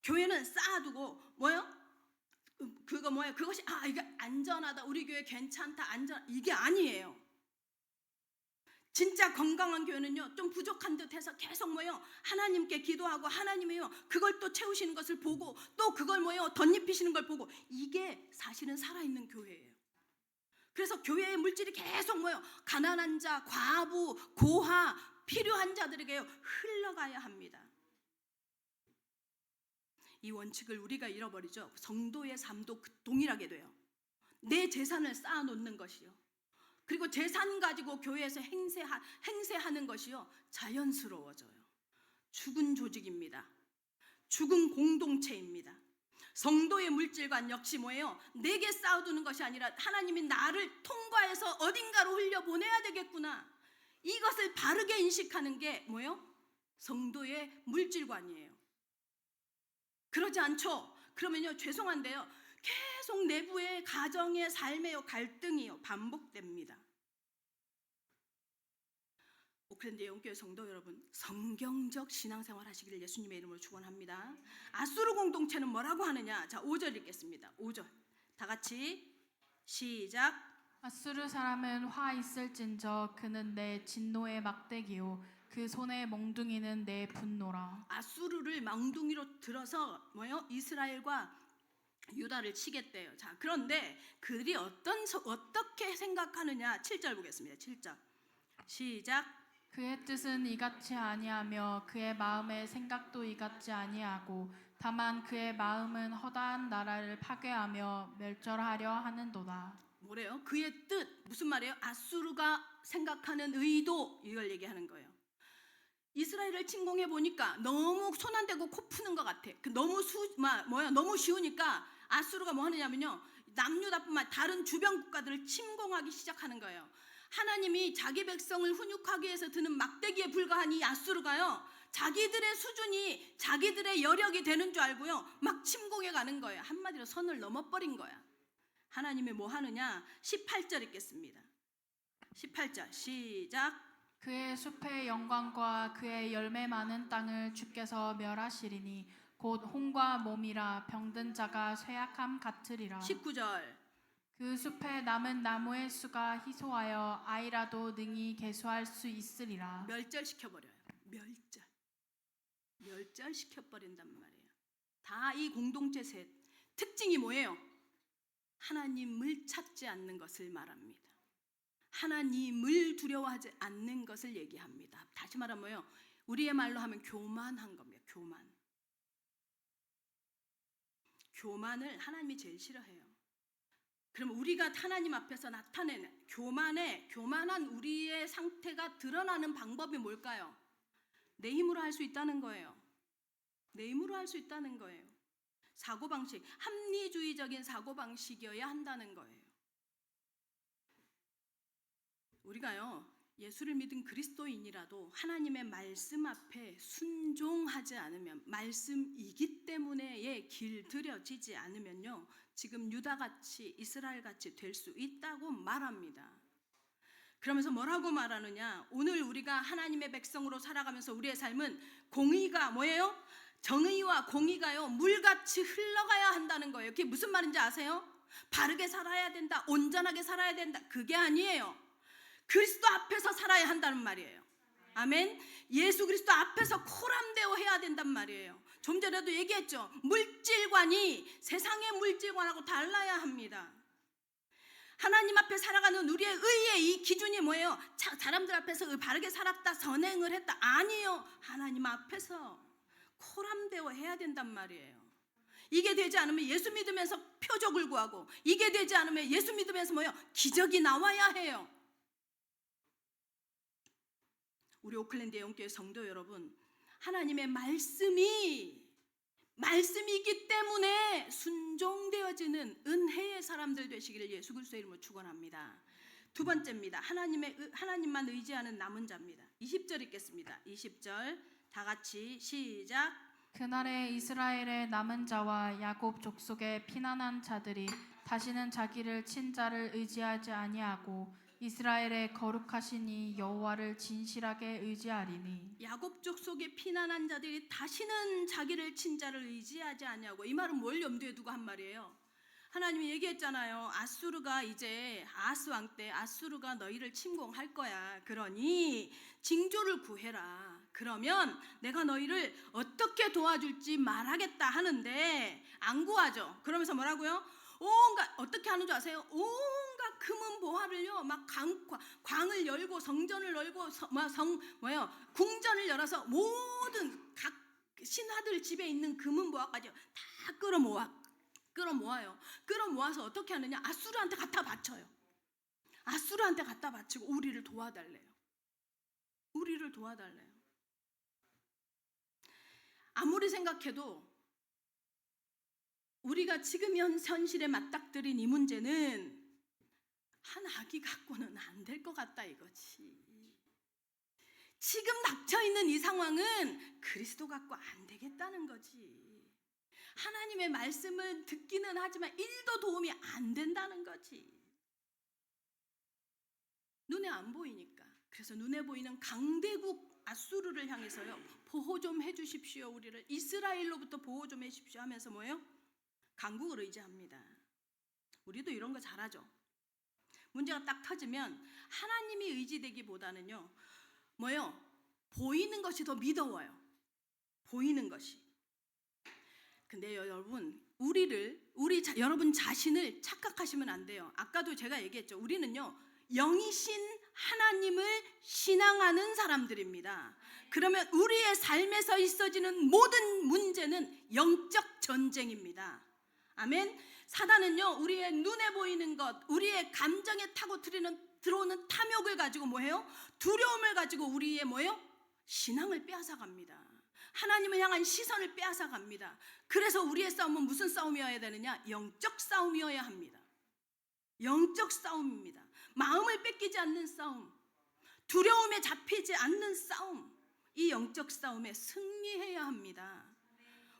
교회는 쌓아두고 그것이 이게 안전하다, 우리 교회 괜찮다, 이게 아니에요. 진짜 건강한 교회는요, 좀 부족한 듯해서 계속 하나님께 기도하고 하나님이요 그걸 또 채우시는 것을 보고 또 그걸 덧입히시는 걸 보고, 이게 사실은 살아있는 교회예요. 그래서 교회의 물질이 계속 가난한 자, 과부, 고아, 필요한 자들에게 흘러가야 합니다. 이 원칙을 우리가 잃어버리죠. 성도의 삶도 동일하게 돼요. 내 재산을 쌓아놓는 것이요, 그리고 재산 가지고 교회에서 행세하는 것이요, 자연스러워져요. 죽은 조직입니다. 죽은 공동체입니다. 성도의 물질관 역시 내게 쌓아두는 것이 아니라 하나님이 나를 통과해서 어딘가로 흘려보내야 되겠구나, 이것을 바르게 인식하는 게 성도의 물질관이에요. 그러지 않죠? 그러면요, 죄송한데요, 계속 내부의 가정의 삶의 갈등이요 반복됩니다. 오클랜드 영교회 성도 여러분, 성경적 신앙생활 하시기를 예수님의 이름으로 축원합니다. 아수르 공동체는 뭐라고 하느냐? 자, 5절 읽겠습니다. 5절 다 같이 시작. 아수르 사람은 화 있을진저 그는 내 진노의 막대기요 그 손의 몽둥이는 내 분노라. 아수르를 몽둥이로 들어서 이스라엘과 유다를 치겠대요. 자, 그런데 그들이 어떻게 생각하느냐? 7절 보겠습니다. 7절 시작. 그의 뜻은 이같이 아니하며 그의 마음의 생각도 이같지 아니하고 다만 그의 마음은 허다한 나라를 파괴하며 멸절하려 하는도다. 뭐래요? 그의 뜻, 무슨 말이에요? 아수르가 생각하는 의도, 이걸 얘기하는 거예요. 이스라엘을 침공해 보니까 너무 손 안 대고 코 푸는 것 같아. 너무 쉬우니까 아수르가 뭐 하느냐면요, 남유다뿐만 다른 주변 국가들을 침공하기 시작하는 거예요. 하나님이 자기 백성을 훈육하기 위해서 드는 막대기에 불과한 이 아수르가요, 자기들의 수준이 자기들의 여력이 되는 줄 알고요, 막 침공해 가는 거예요. 한마디로 선을 넘어버린 거야. 하나님이 뭐 하느냐? 18절 읽겠습니다. 18절 시작. 그의 숲의 영광과 그의 열매 많은 땅을 주께서 멸하시리니 곧 홍과 몸이라 병든 자가 쇠약함 같으리라. 19절. 그 숲에 남은 나무의 수가 희소하여 아이라도 능히 계수할 수 있으리라. 멸절시켜버려요. 멸절시켜버린단 말이에요. 다 이 공동체 셋 특징이 뭐예요? 하나님을 찾지 않는 것을 말합니다. 하나님을 두려워하지 않는 것을 얘기합니다. 다시 말하면 뭐예요? 우리의 말로 하면 교만한 겁니다. 교만을 하나님이 제일 싫어해요. 그럼 우리가 하나님 앞에서 나타내는 교만한 우리의 상태가 드러나는 방법이 뭘까요? 내 힘으로 할 수 있다는 거예요. 사고방식, 합리주의적인 사고방식이어야 한다는 거예요. 우리가요, 예수를 믿은 그리스도인이라도 하나님의 말씀 앞에 순종하지 않으면, 말씀이기 때문에 길들여지지 않으면요, 지금 유다같이 이스라엘같이 될 수 있다고 말합니다. 그러면서 뭐라고 말하느냐? 오늘 우리가 하나님의 백성으로 살아가면서 우리의 삶은 공의가 뭐예요? 정의와 공의가요, 물같이 흘러가야 한다는 거예요. 그게 무슨 말인지 아세요? 바르게 살아야 된다, 온전하게 살아야 된다, 그게 아니에요. 그리스도 앞에서 살아야 한다는 말이에요. 아멘. 예수 그리스도 앞에서 코람되어 해야 된단 말이에요. 좀 전에도 얘기했죠. 물질관이 세상의 물질관하고 달라야 합니다. 하나님 앞에 살아가는 우리의 의의 이 기준이 뭐예요? 사람들 앞에서 바르게 살았다, 선행을 했다. 아니요. 하나님 앞에서 코람되어 해야 된단 말이에요. 이게 되지 않으면 예수 믿으면서 표적을 구하고, 이게 되지 않으면 예수 믿으면서 뭐예요? 기적이 나와야 해요. 우리 오클랜드의 영교회 성도 여러분, 하나님의 말씀이기 때문에 순종되어지는 은혜의 사람들 되시기를 예수 그리스도의 이름으로 축원합니다. 두 번째입니다. 하나님만 의지하는 남은 자입니다. 20절 읽겠습니다. 20절 다 같이 시작. 그날에 이스라엘의 남은 자와 야곱 족속의 피난한 자들이 다시는 자기를 친 자를 의지하지 아니하고 이스라엘의 거룩하신 이 여호와를 진실하게 의지하리니. 야곱 족속의 피난한 자들이 다시는 자기를 친 자를 의지하지 아니하고, 이 말은 뭘 염두에 두고 한 말이에요? 하나님이 얘기했잖아요. 아수르가 이제 아하스 왕 때 아수르가 너희를 침공할 거야. 그러니 징조를 구해라. 그러면 내가 너희를 어떻게 도와줄지 말하겠다 하는데 안 구하죠. 그러면서 뭐라고요? 온갖, 어떻게 하는 줄 아세요? 온갖 금은 보화를요, 막 광을 열고 성전을 열고 궁전을 열어서 모든 각 신하들 집에 있는 금은 보화까지 다 끌어모아요. 끌어모아서 어떻게 하느냐? 아수르한테 갖다 바쳐요. 아수르한테 갖다 바치고 우리를 도와달래요. 우리를 도와달래요. 아무리 생각해도 우리가 지금 현실에 맞닥뜨린 이 문제는 한 아기 갖고는 안 될 것 같다 이거지. 지금 닥쳐있는 이 상황은 그리스도 갖고 안 되겠다는 거지. 하나님의 말씀을 듣기는 하지만 1도 도움이 안 된다는 거지. 눈에 안 보이니까. 그래서 눈에 보이는 강대국 아수르를 향해서요, 보호 좀 해주십시오. 우리를 이스라엘로부터 보호 좀 해주십시오 하면서 뭐예요? 강국을 의지합니다. 우리도 이런 거 잘하죠. 문제가 딱 터지면 하나님이 의지되기보다는요, 뭐예요? 보이는 것이 더 미더워요. 보이는 것이. 근데요, 여러분, 여러분 자신을 착각하시면 안 돼요. 아까도 제가 얘기했죠. 우리는요, 영이신 하나님을 신앙하는 사람들입니다. 그러면 우리의 삶에서 있어지는 모든 문제는 영적 전쟁입니다. 아멘. 사단은요, 우리의 눈에 보이는 것, 우리의 감정에 타고 들어오는 탐욕을 가지고 뭐해요? 두려움을 가지고 우리의 뭐예요? 신앙을 빼앗아갑니다. 하나님을 향한 시선을 빼앗아갑니다. 그래서 우리의 싸움은 무슨 싸움이어야 되느냐? 영적 싸움이어야 합니다. 영적 싸움입니다. 마음을 뺏기지 않는 싸움, 두려움에 잡히지 않는 싸움, 이 영적 싸움에 승리해야 합니다.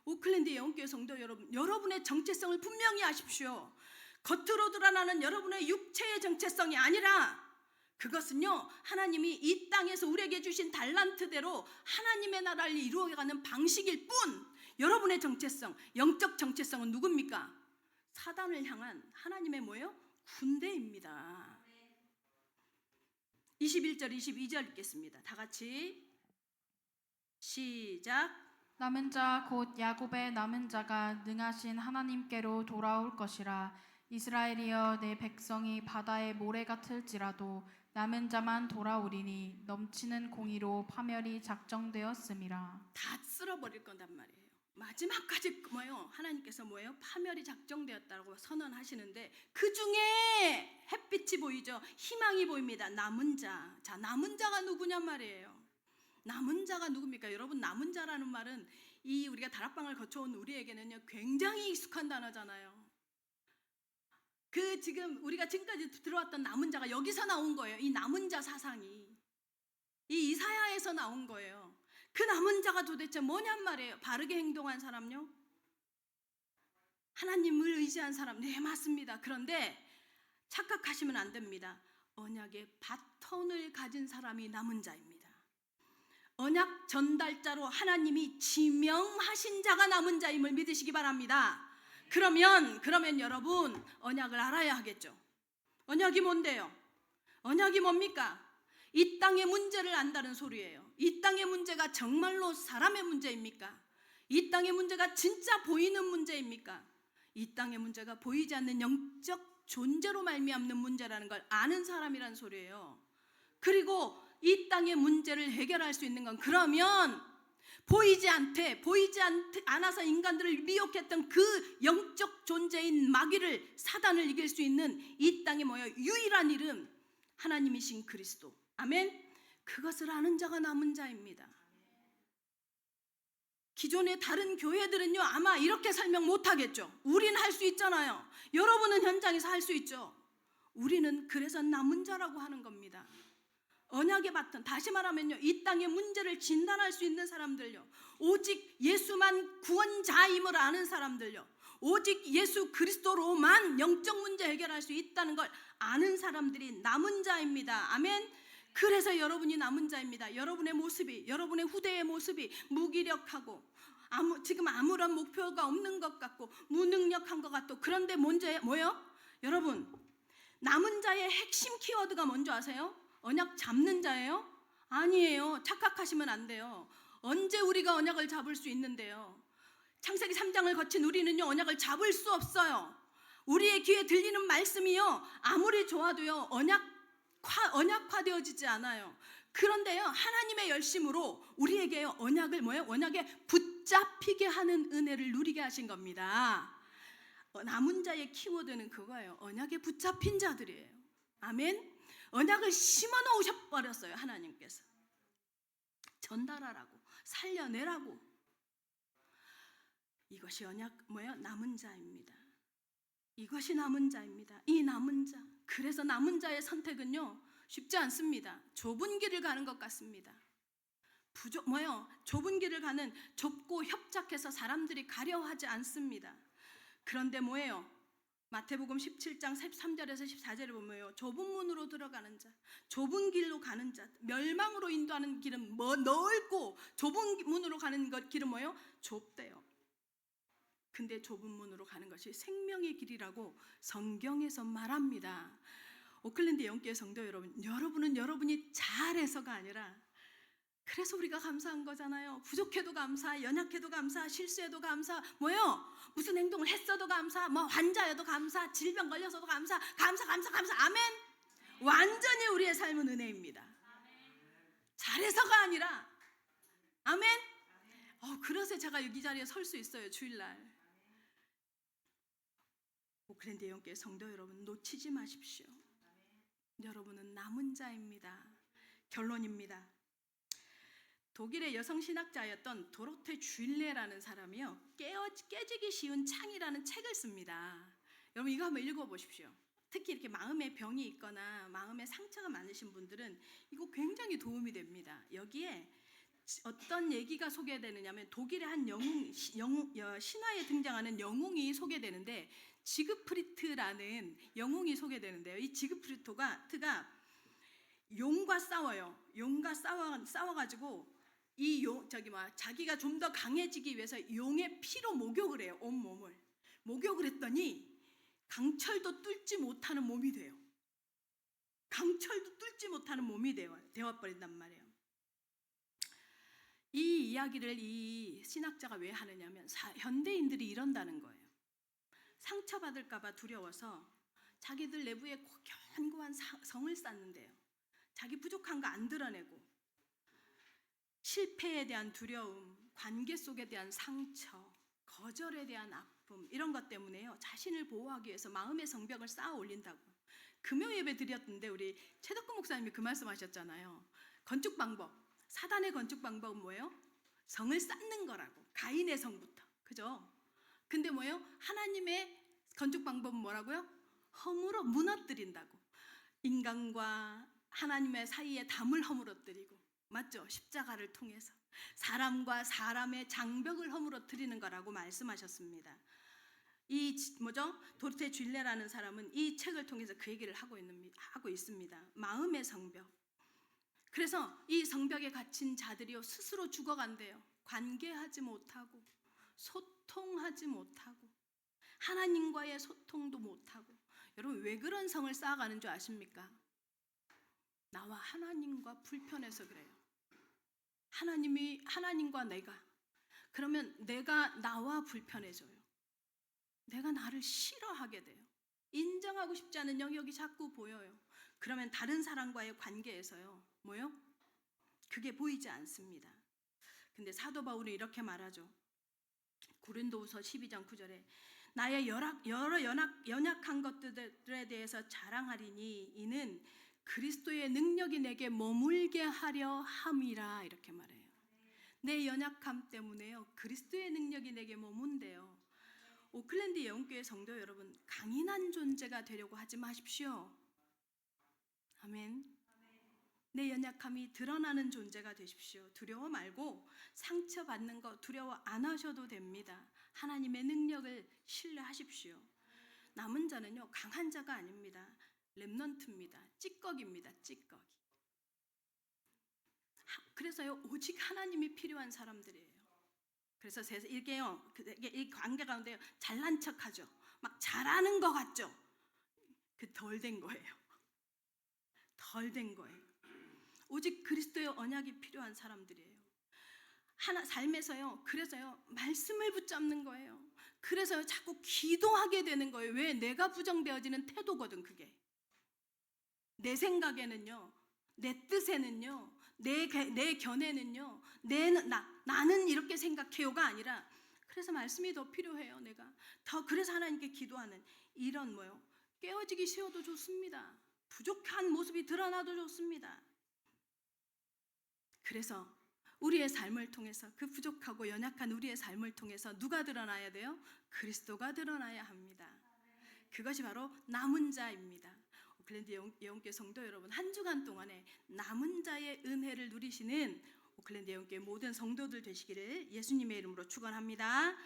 오클랜드 영교회 성도 여러분, 여러분의 정체성을 분명히 아십시오. 겉으로 드러나는 여러분의 육체의 정체성이 아니라 그것은요, 하나님이 이 땅에서 우리에게 주신 달란트대로 하나님의 나라를 이루어가는 방식일 뿐, 여러분의 정체성, 영적 정체성은 누굽니까? 사단을 향한 하나님의 뭐예요? 군대입니다. 21절 22절 읽겠습니다. 다 같이 시작. 남은 자 곧 야곱의 남은 자가 능하신 하나님께로 돌아올 것이라. 이스라엘이여, 내 백성이 바다의 모래 같을지라도 남은 자만 돌아오리니 넘치는 공의로 파멸이 작정되었음이라. 다 쓸어버릴 건단 말이에요. 마지막까지 뭐예요? 하나님께서 뭐예요? 파멸이 작정되었다고 선언하시는데 그 중에 햇빛이 보이죠? 희망이 보입니다. 남은 자. 자, 남은 자가 누구냔 말이에요. 남은 자가 누굽니까? 여러분, 남은 자라는 말은 이 우리가 다락방을 거쳐온 우리에게는요, 굉장히 익숙한 단어잖아요. 지금 우리가 지금까지 들어왔던 남은 자가 여기서 나온 거예요. 이 남은 자 사상이 이 이사야에서 나온 거예요. 그 남은 자가 도대체 뭐냔 말이에요. 바르게 행동한 사람요? 하나님을 의지한 사람. 네, 맞습니다. 그런데 착각하시면 안 됩니다. 언약의 바톤을 가진 사람이 남은 자입니다. 언약 전달자로 하나님이 지명하신 자가 남은 자임을 믿으시기 바랍니다. 그러면 여러분, 언약을 알아야 하겠죠. 언약이 뭔데요? 언약이 뭡니까? 이 땅의 문제를 안다는 소리예요. 이 땅의 문제가 정말로 사람의 문제입니까? 이 땅의 문제가 진짜 보이는 문제입니까? 이 땅의 문제가 보이지 않는 영적 존재로 말미암는 문제라는 걸 아는 사람이란 소리예요. 그리고 이 땅의 문제를 해결할 수 있는 건 그러면 보이지 않아서 인간들을 미혹했던 그 영적 존재인 마귀를, 사단을 이길 수 있는 이 땅에 유일한 이름, 하나님이신 그리스도. 아멘. 그것을 아는 자가 남은 자입니다. 기존의 다른 교회들은요 아마 이렇게 설명 못하겠죠. 우리는 할 수 있잖아요. 여러분은 현장에서 할 수 있죠. 우리는 그래서 남은 자라고 하는 겁니다. 언약의 바탕, 다시 말하면요, 이 땅의 문제를 진단할 수 있는 사람들요, 오직 예수만 구원자임을 아는 사람들요, 오직 예수 그리스도로만 영적 문제 해결할 수 있다는 걸 아는 사람들이 남은 자입니다. 아멘. 그래서 여러분이 남은 자입니다. 여러분의 모습이, 여러분의 후대의 모습이 무기력하고 지금 아무런 목표가 없는 것 같고 무능력한 것 같고, 그런데 뭐요? 여러분, 남은 자의 핵심 키워드가 뭔지 아세요? 언약 잡는 자예요? 아니에요. 착각하시면 안 돼요. 언제 우리가 언약을 잡을 수 있는데요? 창세기 3장을 거친 우리는요 언약을 잡을 수 없어요. 우리의 귀에 들리는 말씀이요 아무리 좋아도요 언약화되어지지 않아요. 그런데요 하나님의 열심으로 우리에게요 언약에 붙잡히게 하는 은혜를 누리게 하신 겁니다. 남은 자의 키워드는 그거예요. 언약에 붙잡힌 자들이에요. 아멘. 언약을 심어 놓으셔 버렸어요. 하나님께서 전달하라고, 살려내라고. 이것이 언약 남은 자입니다. 이것이 남은 자입니다. 이 남은 자. 그래서 남은 자의 선택은요 쉽지 않습니다. 좁은 길을 가는 것 같습니다. 좁은 길을 가는, 좁고 협착해서 사람들이 가려하지 않습니다. 그런데 마태복음 17장 13절에서 14절에 보면요, 좁은 문으로 들어가는 자, 좁은 길로 가는 자, 멸망으로 인도하는 길은 넓고 좁은 문으로 가는 길은 좁대요. 근데 좁은 문으로 가는 것이 생명의 길이라고 성경에서 말합니다. 오클랜드 영교회 성도 여러분, 여러분은 여러분이 잘해서가 아니라, 그래서 우리가 감사한 거잖아요. 부족해도 감사, 연약해도 감사, 실수해도 감사, 무슨 행동을 했어도 감사, 환자여도 감사, 질병 걸려서도 감사. 아멘. 완전히 우리의 삶은 은혜입니다. 잘해서가 아니라. 아멘. 그래서 제가 여기 자리에 설 수 있어요. 주일날. 오클랜드 영교회 성도 여러분, 놓치지 마십시오. 여러분은 남은 자입니다. 결론입니다. 독일의 여성 신학자였던 도로테 쥘레라는 사람이요, 깨지기 쉬운 창이라는 책을 씁니다. 여러분 이거 한번 읽어보십시오. 특히 이렇게 마음의 병이 있거나 마음의 상처가 많으신 분들은 이거 굉장히 도움이 됩니다. 여기에 어떤 얘기가 소개되느냐면, 독일의 한 신화에 등장하는 영웅이 소개되는데, 지그프리트라는 영웅이 소개되는데요. 이 지그프리트가 용과 싸워요. 용과 싸워가지고 자기가 좀 더 강해지기 위해서 용의 피로 목욕을 해요. 온 몸을 목욕을 했더니 강철도 뚫지 못하는 몸이 돼요. 강철도 뚫지 못하는 몸이 되어버린단 말이에요. 이 이야기를 이 신학자가 왜 하느냐면, 현대인들이 이런다는 거예요. 상처받을까봐 두려워서 자기들 내부에 견고한 성을 쌓는데요, 자기 부족한 거 안 드러내고, 실패에 대한 두려움, 관계 속에 대한 상처, 거절에 대한 아픔, 이런 것 때문에요 자신을 보호하기 위해서 마음의 성벽을 쌓아 올린다고. 금요 예배 드렸던데 우리 최덕구 목사님이 그 말씀하셨잖아요. 건축 방법, 사단의 건축 방법은 뭐예요? 성을 쌓는 거라고. 가인의 성부터, 그죠? 근데 하나님의 건축 방법은 뭐라고요? 허물어 무너뜨린다고. 인간과 하나님의 사이에 담을 허물어뜨리고, 맞죠? 십자가를 통해서 사람과 사람의 장벽을 허물어뜨리는 거라고 말씀하셨습니다. 도르테 쥘레라는 사람은 이 책을 통해서 그 얘기를 하고 있습니다. 마음의 성벽. 그래서 이 성벽에 갇힌 자들이요 스스로 죽어간대요. 관계하지 못하고, 소통하지 못하고, 하나님과의 소통도 못하고. 여러분 왜 그런 성을 쌓아가는 줄 아십니까? 나와 하나님과 불편해서 그래요. 하나님과 내가, 그러면 내가 나와 불편해져요. 내가 나를 싫어하게 돼요. 인정하고 싶지 않은 영역이 자꾸 보여요. 그러면 다른 사람과의 관계에서요, 뭐요? 그게 보이지 않습니다. 근데 사도 바울이 이렇게 말하죠. 고린도후서 12장 9절에 나의 여러 연약한 것들에 대해서 자랑하리니 이는 그리스도의 능력이 내게 머물게 하려 함이라, 이렇게 말해요. 내 연약함 때문에요, 그리스도의 능력이 내게 머문대요. 오클랜드 예언교회 성도 여러분, 강인한 존재가 되려고 하지 마십시오. 아멘. 내 연약함이 드러나는 존재가 되십시오. 두려워 말고 상처받는 거 두려워 안 하셔도 됩니다. 하나님의 능력을 신뢰하십시오. 남은 자는요, 강한 자가 아닙니다. 렘넌트입니다. 찌꺼기입니다. 찌꺼기. 그래서요, 오직 하나님이 필요한 사람들이에요. 그래서 이게요, 이 관계 가운데 잘난 척하죠. 막 잘하는 것 같죠. 그 덜 된 거예요. 덜 된 거예요. 오직 그리스도의 언약이 필요한 사람들이에요. 삶에서요, 그래서요, 말씀을 붙잡는 거예요. 그래서요, 자꾸 기도하게 되는 거예요. 왜? 내가 부정되어지는 태도거든, 그게. 내 생각에는요, 내 뜻에는요, 내 견해는요, 나는 이렇게 생각해요가 아니라, 그래서 말씀이 더 필요해요. 내가 더 그래서 하나님께 기도하는 이런 뭐요, 깨어지기 쉬워도 좋습니다. 부족한 모습이 드러나도 좋습니다. 그래서 우리의 삶을 통해서, 그 부족하고 연약한 우리의 삶을 통해서 누가 드러나야 돼요? 그리스도가 드러나야 합니다. 그것이 바로 남은 자입니다. 오클랜드 예언교회 성도 여러분, 한 주간 동안에 남은 자의 은혜를 누리시는 오클랜드 예언교회 모든 성도들 되시기를 예수님의 이름으로 축원합니다.